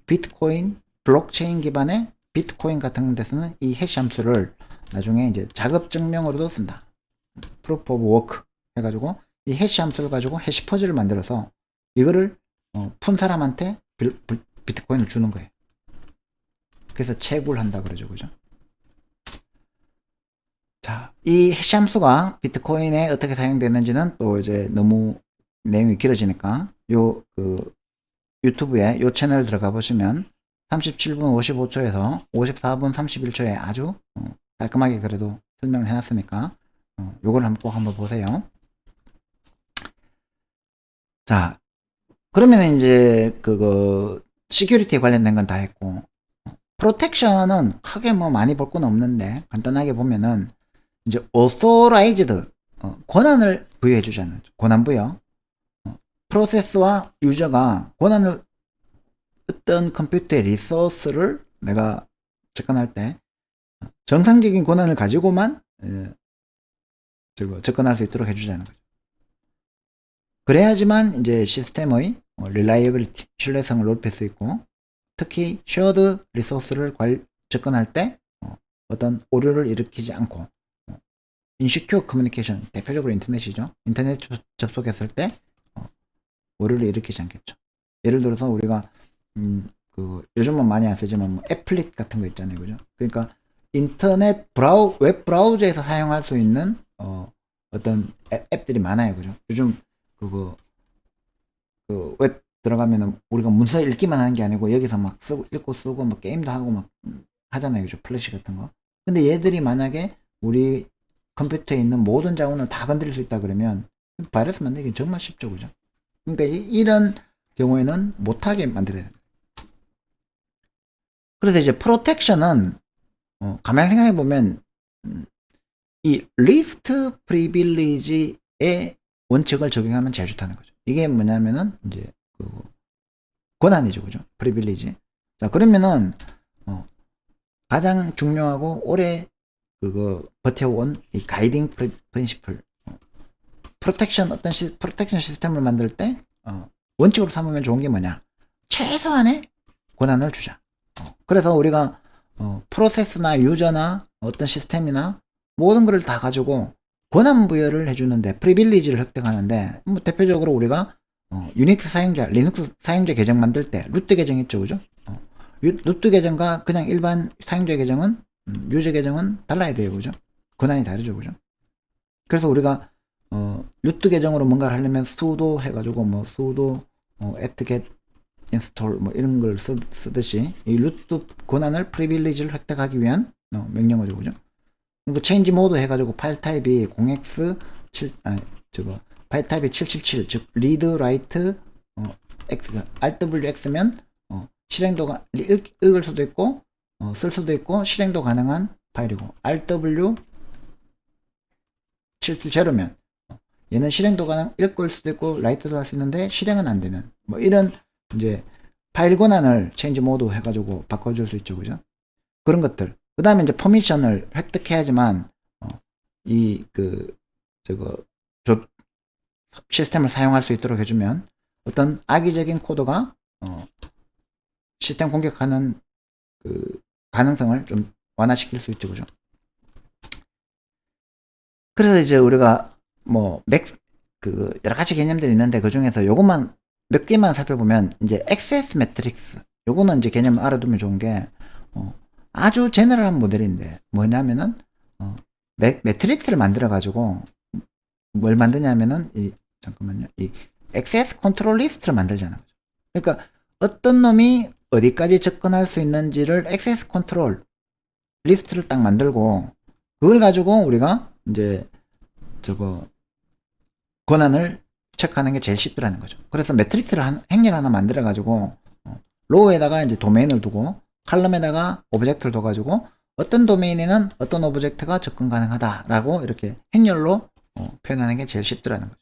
비트코인 블록체인 기반의 비트코인 같은 데서는 이 해시 함수를 나중에 이제 작업 증명으로도 쓴다. proof of work 해가지고 이 해시 함수를 가지고 해시 퍼즐을 만들어서 이거를 푼 사람한테 비트코인을 주는 거예요. 그래서 채굴한다 그러죠, 그죠? 자, 이 해시 함수가 비트코인에 어떻게 사용되는지는 또 이제 너무 내용이 길어지니까 유튜브에 요 채널 들어가 보시면 37분 55초에서 54분 31초에 아주 깔끔하게 그래도 설명을 해놨으니까 요걸 꼭 한번 보세요. 자, 그러면 이제 그거 시큐리티 관련된 건 다 했고, 프로텍션은 크게 뭐 많이 볼 건 없는데 간단하게 보면은 이제 authorized 권한을 부여해 주잖아요. 권한 부여. 프로세스와 유저가 권한을 어떤 컴퓨터의 리소스를 내가 접근할 때 정상적인 권한을 가지고만 접근할 수 있도록 해주자는 거죠. 그래야지만 이제 시스템의 reliability, 신뢰성을 높일 수 있고, 특히 shared 리소스를 접근할 때 어떤 오류를 일으키지 않고 insecure communication, 대표적으로 인터넷이죠. 인터넷 접속했을 때 오류를 일으키지 않겠죠. 예를 들어서 우리가 요즘은 많이 안 쓰지만 뭐 애플릿 같은 거 있잖아요, 그죠? 그러니까 인터넷 웹 브라우저에서 사용할 수 있는 어떤 앱들이 많아요, 그죠? 요즘 웹 들어가면은 우리가 문서 읽기만 하는 게 아니고 여기서 막 읽고 쓰고 막 게임도 하고 막 하잖아요, 그죠? 플래시 같은 거. 근데 얘들이 만약에 우리 컴퓨터에 있는 모든 자원을 다 건드릴 수 있다 그러면 바이러스 만들기 정말 쉽죠, 그죠? 그러니까 이런 경우에는 못하게 만들어야 돼요. 그래서 이제 프로텍션은 가만히 생각해 보면 이 리스트 프리빌리지의 원칙을 적용하면 제일 좋다는 거죠. 이게 뭐냐면은 이제 권한이죠, 그죠? 프리빌리지. 자, 그러면은 가장 중요하고 오래 버텨온 이 가이딩 프린시플, 프로텍션 프로텍션 시스템을 만들 때 원칙으로 삼으면 좋은 게 뭐냐? 최소한의 권한을 주자. 그래서 우리가 프로세스나 유저나 어떤 시스템이나 모든 것을 다 가지고 권한 부여를 해주는데 프리빌리지를 획득하는데 뭐 대표적으로 우리가 유닉스 사용자, 리눅스 사용자 계정 만들 때 루트 계정 있죠, 그죠? 루트 계정과 그냥 일반 사용자 계정은 유저 계정은 달라야 돼요, 그죠? 권한이 다르죠, 그죠? 그래서 우리가 루트 계정으로 뭔가를 하려면 sudo 해가지고 뭐 sudo apt-get install 뭐 이런 걸 쓰듯이 이 루트 권한을 프리빌리지를 획득하기 위한 명령어죠, 그죠? 그리고 change mode 해가지고 파일 타입이 0x7 파일 타입이 777, 즉 read write x rwx면 실행도가 읽을 수도 있고 쓸 수도 있고 실행도 가능한 파일이고, rw 770면 얘는 실행도 가능, 읽을 수도 있고 라이트도 할 수 있는데 실행은 안 되는 뭐 이런 이제 파일 권한을 체인지 모드 해가지고 바꿔줄 수 있죠, 그죠? 그런 것들. 그 다음에 이제 퍼미션을 획득해야지만 시스템을 사용할 수 있도록 해주면 어떤 악의적인 코드가 시스템 공격하는 가능성을 좀 완화시킬 수 있죠, 그죠? 그래서 이제 우리가 뭐 여러 가지 개념들이 있는데 그 중에서 요것만 몇 개만 살펴보면 이제 액세스 매트릭스, 요거는 이제 개념을 알아두면 좋은 게 아주 제너럴한 모델인데 뭐냐면은 매트릭스를 만들어 가지고 뭘 만드냐면은 잠깐만요, 이 액세스 컨트롤 리스트를 만들잖아요. 그러니까 어떤 놈이 어디까지 접근할 수 있는지를 액세스 컨트롤 리스트를 딱 만들고 그걸 가지고 우리가 이제 권한을 체크하는 게 제일 쉽더라는 거죠. 그래서 매트릭스를 행렬 하나 만들어 가지고 로우에다가 이제 도메인을 두고 칼럼에다가 오브젝트를 둬가지고 어떤 도메인에는 어떤 오브젝트가 접근 가능하다라고 이렇게 행렬로 표현하는 게 제일 쉽더라는 거죠.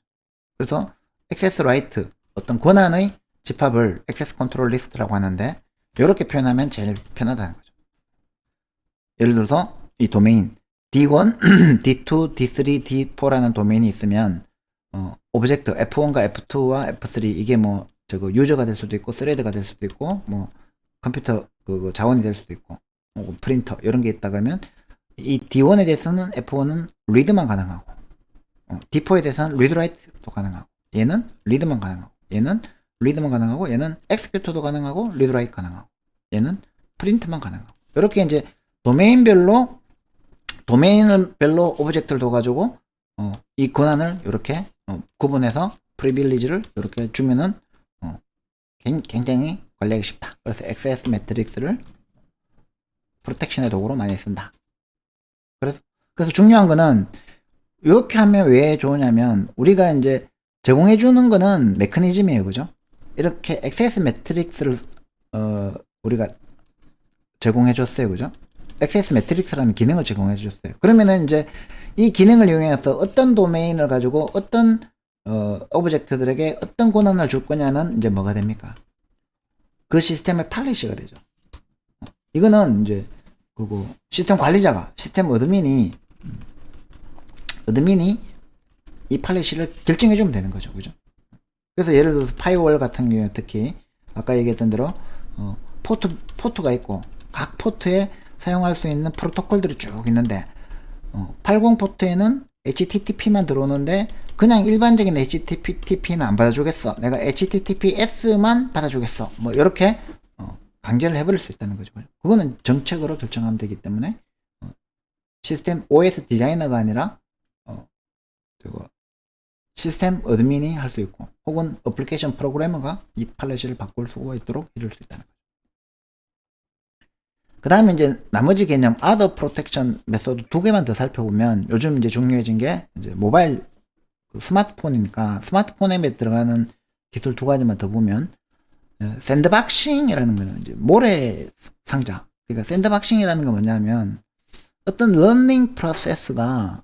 그래서 액세스 라이트 어떤 권한의 집합을 액세스 컨트롤 리스트라고 하는데 이렇게 표현하면 제일 편하다는 거죠. 예를 들어서 이 도메인 D1, D2, D3, D4라는 도메인이 있으면 오브젝트 F1과 F2와 F3 이게 뭐 저거 유저가 될 수도 있고 스레드가 될 수도 있고 뭐 컴퓨터 그 자원이 될 수도 있고 프린터 이런 게 있다 그러면 이 D1에 대해서는 F1은 리드만 가능하고 D4에 대해서는 리드 라이트도 가능하고 얘는 리드만 가능하고 얘는 리드만 가능하고 얘는 엑스큐트도 가능하고 리드 라이트 가능하고 얘는 프린트만 가능하고 이렇게 이제 도메인별로 오브젝트를 둬가지고 이 권한을 이렇게 구분해서 프리빌리지를 이렇게 주면은 굉장히 관리하기 쉽다. 그래서 액세스 매트릭스를 프로텍션의 도구로 많이 쓴다. 그래서 중요한 거는 이렇게 하면 왜 좋으냐면 우리가 이제 제공해 주는 거는 메커니즘이에요. 그죠? 이렇게 액세스 매트릭스를 우리가 제공해 줬어요. 그죠? 액세스 매트릭스라는 기능을 제공해 주셨어요. 그러면은 이제 이 기능을 이용해서 어떤 도메인을 가지고 어떤 오브젝트들에게 어떤 권한을 줄 거냐는 이제 뭐가 됩니까? 그 시스템의 팔리시가 되죠. 이거는 이제 그거 시스템 관리자가 시스템 어드민이 이 팔리시를 결정해 주면 되는 거죠. 그죠? 그래서 예를 들어서 파이어월 같은 경우에 특히 아까 얘기했던 대로 포트가 있고 각 포트에 사용할 수 있는 프로토콜들이 쭉 있는데 80 포트에는 HTTP만 들어오는데 그냥 일반적인 HTTP는 안 받아주겠어. 내가 HTTPS만 받아주겠어. 뭐 이렇게 강제를 해버릴 수 있다는 거죠. 그거는 정책으로 결정하면 되기 때문에 시스템 OS 디자이너가 아니라 시스템 어드민이 할 수 있고 혹은 어플리케이션 프로그래머가 이 팔레시를 바꿀 수가 있도록 해줄 수 있다는 거죠. 그 다음에 이제 나머지 개념 Other Protection 메소드 두 개만 더 살펴보면 요즘 이제 중요해진 게 이제 모바일 스마트폰이니까 스마트폰에 들어가는 기술 두 가지만 더 보면 샌드박싱이라는 거는 이제 모래 상자. 그러니까 샌드박싱이라는 건 뭐냐면 어떤 러닝 프로세스가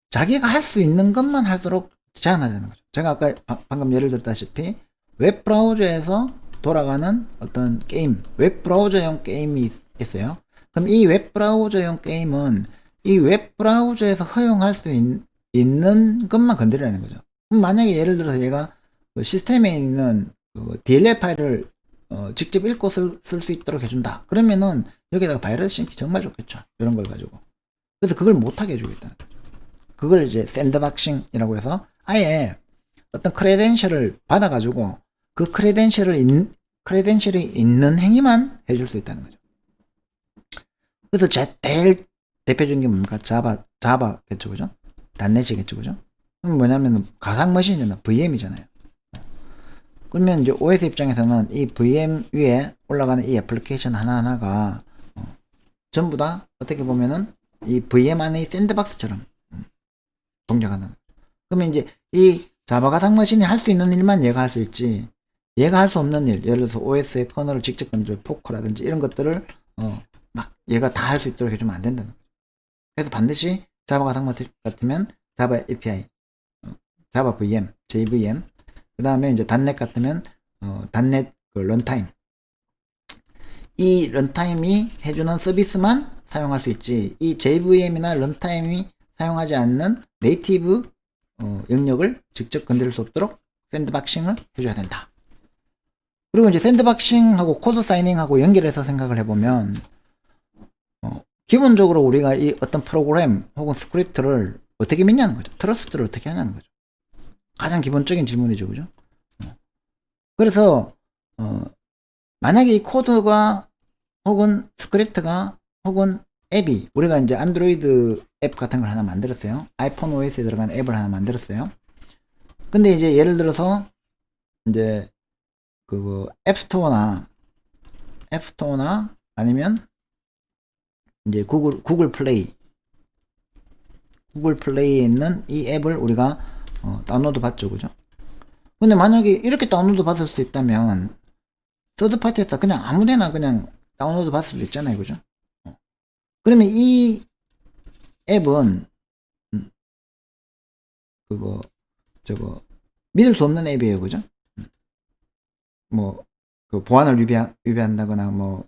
자기가 할 수 있는 것만 할수록 제한하자는 거죠. 제가 아까 방금 예를 들었다시피 웹 브라우저에서 돌아가는 어떤 게임, 웹 브라우저용 게임이 있어요. 그럼 이 웹 브라우저용 게임은 이 웹 브라우저에서 허용할 수 있는 것만 건드리라는 거죠. 그럼 만약에 예를 들어서 얘가 시스템에 있는 DLL 파일을 직접 읽고 쓸 수 있도록 해준다. 그러면은 여기다가 바이러스 심기 정말 좋겠죠. 이런 걸 가지고. 그래서 그걸 못하게 해주겠다는 거죠. 그걸 이제 샌드박싱이라고 해서 아예 어떤 크레덴셜을 받아가지고 그 크레덴셜이 있는 행위만 해줄 수 있다는 거죠. 그래서 제일 대표적인 게 뭡니까? 자바겠죠, 그죠? 단넷이겠죠, 그죠? 그럼 뭐냐면 가상머신이잖아, VM이잖아요. 그러면 이제 OS 입장에서는 이 VM 위에 올라가는 이 애플리케이션 하나하나가 전부 다 어떻게 보면은 이 VM 안의 샌드박스처럼 동작하는. 그러면 이제 이 자바 가상머신이 할 수 있는 일만 얘가 할 수 있지, 얘가 할 수 없는 일, 예를 들어서 OS의 커널을 직접 건드려 포크라든지 이런 것들을 막 얘가 다 할 수 있도록 해주면 안 된다는 거죠. 그래서 반드시 자바 가상머신 같으면 자바 API, 자바 VM, JVM, 그 다음에 이제 단넷 같으면 단넷 그 런타임, 이 런타임이 해주는 서비스만 사용할 수 있지, 이 JVM이나 런타임이 사용하지 않는 네이티브 영역을 직접 건드릴 수 없도록 샌드박싱을 해줘야 된다. 그리고 이제 샌드박싱하고 코드 사이닝하고 연결해서 생각을 해보면 기본적으로 우리가 이 어떤 프로그램 혹은 스크립트를 어떻게 믿냐는 거죠. 트러스트를 어떻게 하냐는 거죠. 가장 기본적인 질문이죠, 그죠? 그래서 만약에 이 코드가 혹은 스크립트가 혹은 앱이, 우리가 이제 안드로이드 앱 같은 걸 하나 만들었어요. 아이폰 OS에 들어가는 앱을 하나 만들었어요. 근데 이제 예를 들어서 이제 그 앱스토어나 아니면 이제 구글 플레이에 있는 이 앱을 우리가 다운로드 받죠, 그죠? 근데 만약에 이렇게 다운로드 받을 수 있다면 서드파티에서 그냥 아무데나 그냥 다운로드 받을 수도 있잖아요. 그죠? 그러면 이 앱은 그거 저거 믿을 수 없는 앱이에요. 그죠? 뭐 그 보안을 위배한다거나 뭐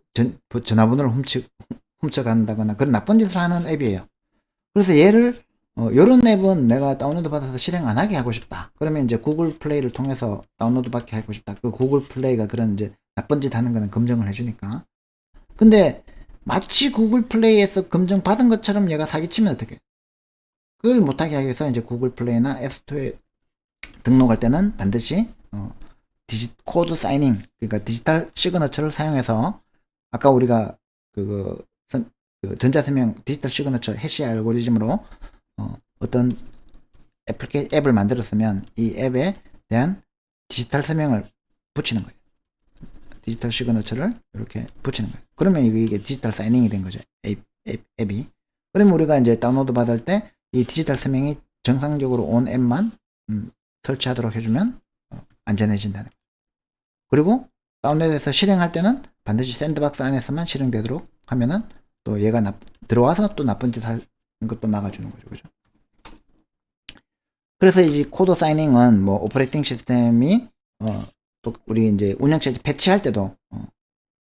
전화번호를 훔쳐간다거나 그런 나쁜 짓을 하는 앱이에요. 그래서 얘를 요런 앱은 내가 다운로드 받아서 실행 안 하게 하고 싶다. 그러면 이제 구글 플레이를 통해서 다운로드 받게 하고 싶다. 그 구글 플레이가 그런 이제 나쁜 짓 하는 거는 검증을 해주니까. 근데 마치 구글 플레이에서 검증 받은 것처럼 얘가 사기치면 어떡해? 그걸 못하게 하기 위해서 이제 구글 플레이나 앱스토어에 등록할 때는 반드시 코드 사이닝, 그러니까 디지털 시그너처를 사용해서 아까 우리가 그 전자서명 디지털 시그너처 해시 알고리즘으로 어떤 앱을 만들었으면 이 앱에 대한 디지털 서명을 붙이는 거예요. 디지털 시그너처를 이렇게 붙이는 거예요. 그러면 이게 디지털 사이닝이 된 거죠. 앱이. 그러면 우리가 이제 다운로드 받을 때 이 디지털 서명이 정상적으로 온 앱만 설치하도록 해주면 안전해진다는 거예요. 그리고 다운로드해서 실행할 때는 반드시 샌드박스 안에서만 실행되도록 하면은 또 얘가 들어와서 또 나쁜 짓 하는 것도 막아주는 거죠. 그죠? 그래서 이 코드 사이닝은 뭐 오퍼레이팅 시스템이 또 우리 이제 운영체제 패치할 때도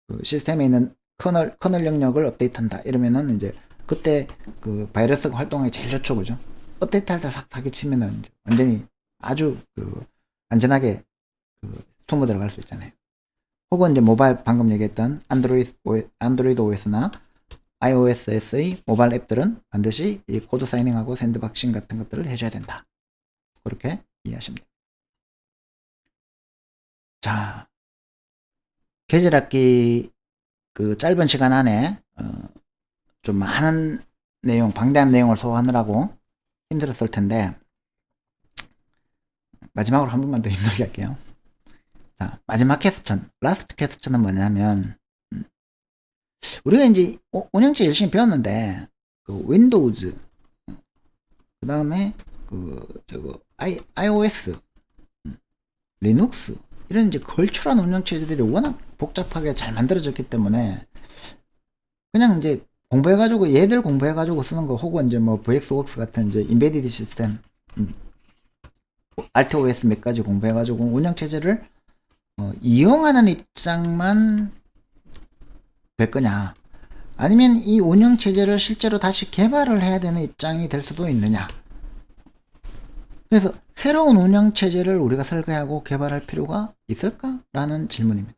그 시스템에 있는 커널 영역을 업데이트한다 이러면은 이제 그때 그 바이러스가 활동하기 제일 좋죠. 그죠? 업데이트할 때 사기치면은 완전히 아주 그 안전하게 그 스톰으로 들어갈 수 있잖아요. 혹은 이제 모바일 방금 얘기했던 안드로이드 OS나 iOS의 모바일 앱들은 반드시 이 코드 사이닝하고 샌드박싱 같은 것들을 해줘야 된다. 그렇게 이해하시면 됩니다. 자, 계절학기 그 짧은 시간 안에 좀 많은 내용, 방대한 내용을 소화하느라고 힘들었을 텐데 마지막으로 한 번만 더 힘들게 할게요. 자, 마지막 퀘스천, 라스트 퀘스천은 뭐냐면 우리가 이제 운영체 열심히 배웠는데 그 윈도우즈 그 다음에 그 저거 iOS 리눅스 이런 이제 걸출한 운영체제들이 워낙 복잡하게 잘 만들어졌기 때문에 그냥 이제 공부해가지고 얘들 공부해가지고 쓰는 거 혹은 이제 뭐 VXWorks 같은 이제 인베디드 시스템 RTOS 몇 가지 공부해가지고 운영체제를 이용하는 입장만 될 거냐 아니면 이 운영체제를 실제로 다시 개발을 해야 되는 입장이 될 수도 있느냐. 그래서 새로운 운영체제를 우리가 설계하고 개발할 필요가 있을까? 라는 질문입니다.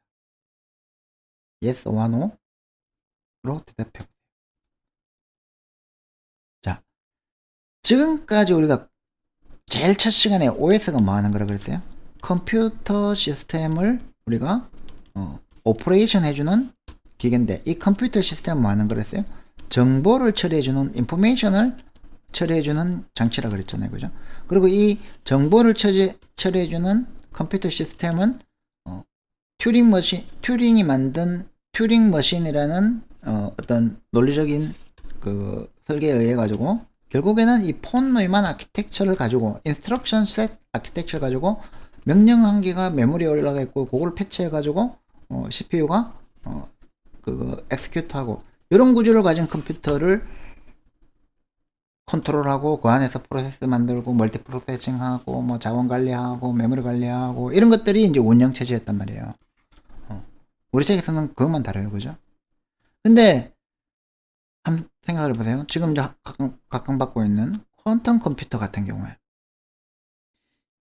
Yes or No로 대답해. 자, 지금까지 우리가 제일 첫 시간에 OS가 뭐 하는 거라 그랬어요? 컴퓨터 시스템을 우리가 오퍼레이션 해주는 기계인데 이 컴퓨터 시스템은 뭐 하는 거랬어요? 정보를 처리해주는 인포메이션을 처리해주는 장치라 그랬잖아요. 그죠? 그리고 이 정보를 처리해주는 컴퓨터 시스템은 튜링이 만든 튜링 머신이라는 어떤 논리적인 그 설계에 의해 가지고 결국에는 이 폰 노이만 아키텍처를 가지고 인스트럭션 셋 아키텍처를 가지고 명령 한 개가 메모리에 올라가 있고 그걸 패치해 가지고 CPU가 그거 엑스큐트하고 이런 구조를 가진 컴퓨터를 컨트롤하고 그 안에서 프로세스 만들고 멀티 프로세싱하고 뭐 자원 관리하고 메모리 관리하고 이런 것들이 이제 운영 체제였단 말이에요. 우리 책에서는 그것만 다뤄요. 그죠? 근데 한번 생각을 해보세요. 지금 이제 각광받고 있는 퀀텀 컴퓨터 같은 경우에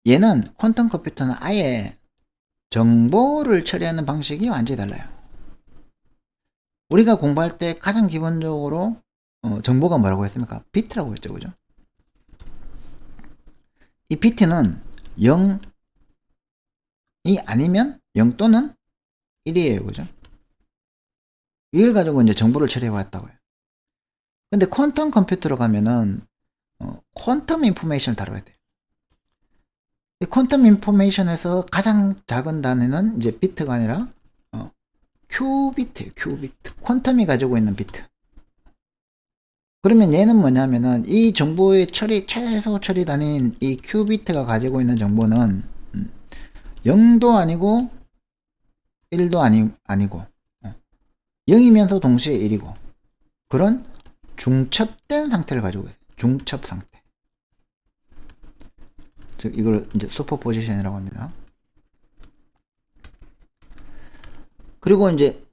얘는 퀀텀 컴퓨터는 아예 정보를 처리하는 방식이 완전히 달라요. 우리가 공부할 때 가장 기본적으로 정보가 뭐라고 했습니까? 비트라고 했죠. 그죠? 이 비트는 0이 아니면 0 또는 1이에요. 그죠? 이걸 가지고 이제 정보를 처리해 왔다고요. 근데 퀀텀 컴퓨터로 가면은 퀀텀 인포메이션을 다뤄야 돼요. 이 퀀텀 인포메이션에서 가장 작은 단위는 이제 비트가 아니라 큐비트예요. 큐비트. 퀀텀이 가지고 있는 비트. 그러면 얘는 뭐냐면은 이 정보의 최소 처리 단위인 이 큐비트가 가지고 있는 정보는 0도 아니고 1도 아니고 0이면서 동시에 1이고 그런 중첩된 상태를 가지고 있어요. 중첩 상태. 즉 이걸 이제 슈퍼포지션이라고 합니다. 그리고 이제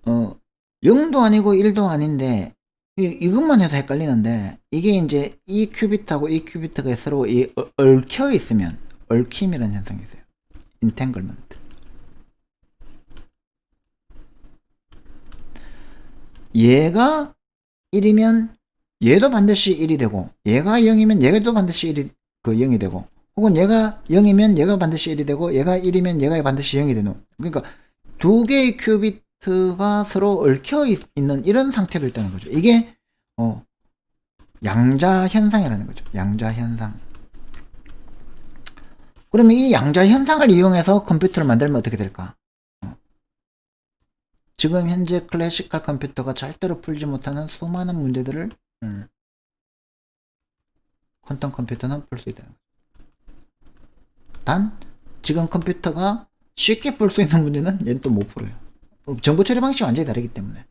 0도 아니고 1도 아닌데 이것만 해도 헷갈리는데 이게 이제 이 큐빗하고 이 큐빗가 서로 얽혀 있으면 얽힘이라는 현상이 있어요. 인탱글먼트. 얘가 1이면 얘도 반드시 1이 되고 얘가 0이면 얘도 반드시 0이 되고 혹은 얘가 0이면 얘가 반드시 1이 되고 얘가 1이면 얘가 반드시 0이 되는 그러니까 두 개의 큐비트가 서로 얽혀 있는 이런 상태도 있다는 거죠. 이게 양자 현상이라는 거죠. 양자 현상. 그러면 이 양자 현상을 이용해서 컴퓨터를 만들면 어떻게 될까? 지금 현재 클래시컬 컴퓨터가 절대로 풀지 못하는 수많은 문제들을 퀀텀 컴퓨터는 풀 수 있다는 거죠. 단 지금 컴퓨터가 쉽게 풀 수 있는 문제는 얘는 또 못 풀어요. 정보 처리 방식이 완전히 다르기 때문에.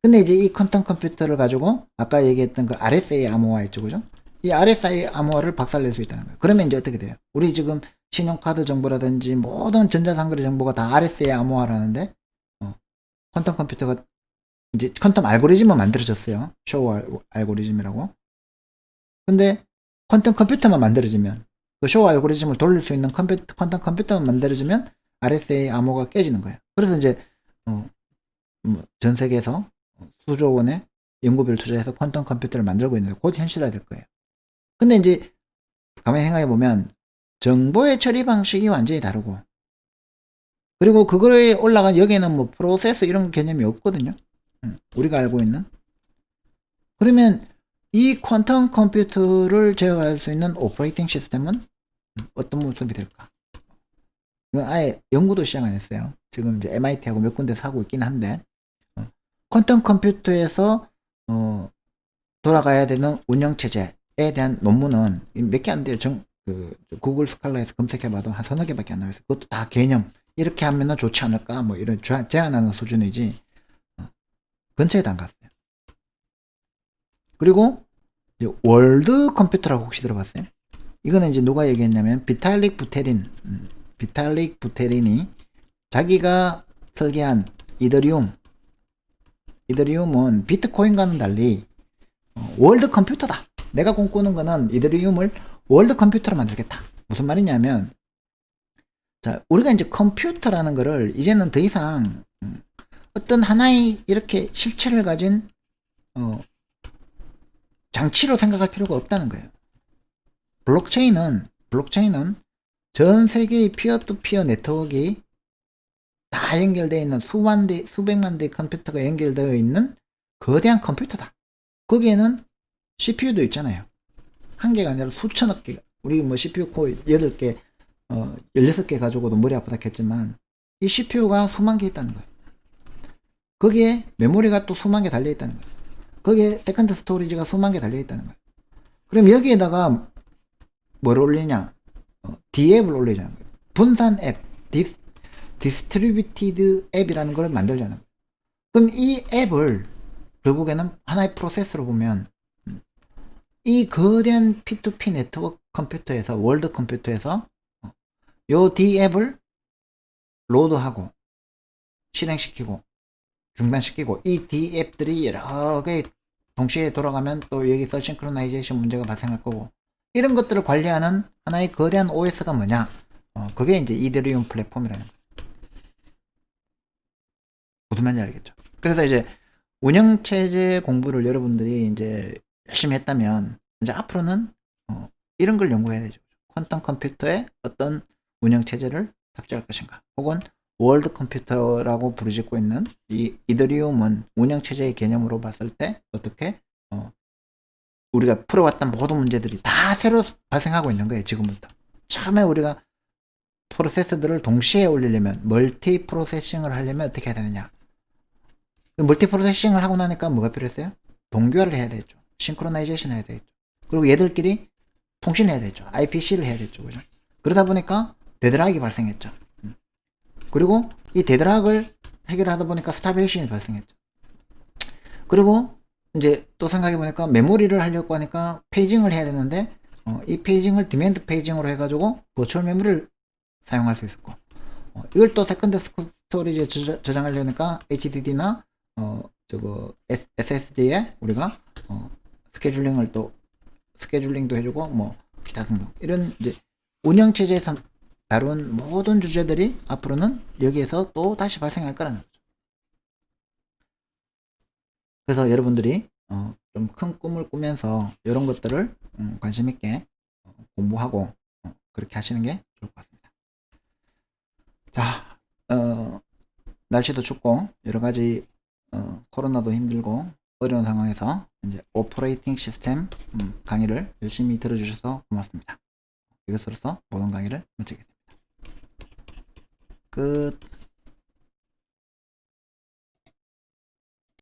근데 이제 이 퀀텀 컴퓨터를 가지고 아까 얘기했던 그 RSA 암호화 있죠, 그죠? 이 RSA 암호화를 박살낼 수 있다는 거예요. 그러면 이제 어떻게 돼요? 우리 지금 신용카드 정보라든지 모든 전자상거래 정보가 다 RSA 암호화라는데 퀀텀 컴퓨터가 이제 퀀텀 알고리즘은 만들어졌어요. 쇼 알고리즘이라고. 근데 퀀텀 컴퓨터만 만들어지면 그 쇼 알고리즘을 돌릴 수 있는 퀀텀 컴퓨터만 만들어지면 RSA 암호가 깨지는 거예요. 그래서 이제 전 세계에서 수조 원의 연구비를 투자해서 퀀텀 컴퓨터를 만들고 있는데 곧 현실화 될 거예요. 근데 이제 가만히 생각해 보면 정보의 처리 방식이 완전히 다르고 그리고 그거에 올라간 여기에는 뭐 프로세스 이런 개념이 없거든요. 우리가 알고 있는. 그러면 이 퀀텀 컴퓨터를 제어할 수 있는 오퍼레이팅 시스템은 어떤 모습이 될까? 이건 아예 연구도 시작 안 했어요. 지금 이제 MIT하고 몇 군데서 하고 있긴 한데 퀀텀 컴퓨터에서 돌아가야 되는 운영체제에 대한 논문은 몇 개 안 돼요. 구글 스칼라에서 검색해봐도 한 서너 개밖에 안 나와있어요. 그것도 다 개념. 이렇게 하면 좋지 않을까? 뭐 이런 제안하는 수준이지. 근처에도 안 갔어요. 그리고 월드 컴퓨터라고 혹시 들어봤어요? 이거는 이제 누가 얘기했냐면 비탈릭 부테린이 자기가 설계한 이더리움은 비트코인과는 달리 월드 컴퓨터다. 내가 꿈꾸는 거는 이더리움을 월드 컴퓨터로 만들겠다. 무슨 말이냐면 자, 우리가 이제 컴퓨터라는 거를 이제는 더 이상 어떤 하나의 이렇게 실체를 가진 장치로 생각할 필요가 없다는 거예요. 블록체인은 전 세계의 피어-투-피어 네트워크가 다 연결되어 있는 수백만 대의 컴퓨터가 연결되어 있는 거대한 컴퓨터다. 거기에는 CPU도 있잖아요. 한 개가 아니라 수천억 개. 우리 뭐 CPU 코어 8개, 16개 가지고도 머리 아프다 했지만 이 CPU가 수만 개 있다는 거예요. 거기에 메모리가 또 수만 개 달려 있다는 거예요. 거기에 세컨드 스토리지가 수만 개 달려 있다는 거예요. 그럼 여기에다가 뭘 올리냐? D앱을 올리자는 거예요. 분산 앱, 디스트리뷰티드 앱이라는 걸 만들자는 거예요. 그럼 이 앱을 결국에는 하나의 프로세스로 보면 이 거대한 P2P 네트워크 컴퓨터에서 월드 컴퓨터에서 요 D앱을 로드하고 실행시키고 중단시키고 이 D앱들이 여러 개 동시에 돌아가면 또 여기서 싱크로나이제이션 문제가 발생할 거고 이런 것들을 관리하는 하나의 거대한 OS가 뭐냐? 그게 이제 이더리움 플랫폼이라는 거예요. 무슨 말인지 알겠죠? 그래서 이제 운영체제 공부를 여러분들이 이제 열심히 했다면 이제 앞으로는 이런 걸 연구해야 되죠. 퀀텀 컴퓨터의 어떤 운영체제를 탑재할 것인가 혹은 월드 컴퓨터라고 부르짖고 있는 이 이더리움은 운영체제의 개념으로 봤을 때 어떻게 우리가 풀어왔던 모든 문제들이 다 새로 발생하고 있는 거예요. 지금부터. 처음에 우리가 프로세스들을 동시에 올리려면 멀티 프로세싱을 하려면 어떻게 해야 되느냐. 멀티 프로세싱을 하고 나니까 뭐가 필요했어요? 동교화를 해야 되죠. 싱크로나이제이션 해야 되겠죠. 그리고 얘들끼리 통신을 해야 되죠. IPC를 해야 되죠. 그죠? 그러다 보니까 데드락이 발생했죠. 그리고 이 데드락을 해결하다 보니까 스타베이션이 발생했죠. 그리고 이제 또 생각해 보니까 메모리를 하려고 하니까 페이징을 해야 되는데 이 페이징을 디맨드 페이징으로 해가지고 버추얼 메모리를 사용할 수 있었고, 이걸 또 세컨드 스토리지에 저장하려니까 HDD나 SSD에 우리가 스케줄링도 해주고 뭐 기타 등등 이런 이제 운영체제에서 다룬 모든 주제들이 앞으로는 여기에서 또 다시 발생할 거라는 거죠. 그래서 여러분들이 좀 큰 꿈을 꾸면서 이런 것들을 관심 있게 공부하고 그렇게 하시는 게 좋을 것 같습니다. 자, 날씨도 춥고 여러 가지 코로나도 힘들고 어려운 상황에서 이제 오퍼레이팅 시스템 강의를 열심히 들어주셔서 고맙습니다. 이것으로서 모든 강의를 마치겠습니다. 끝.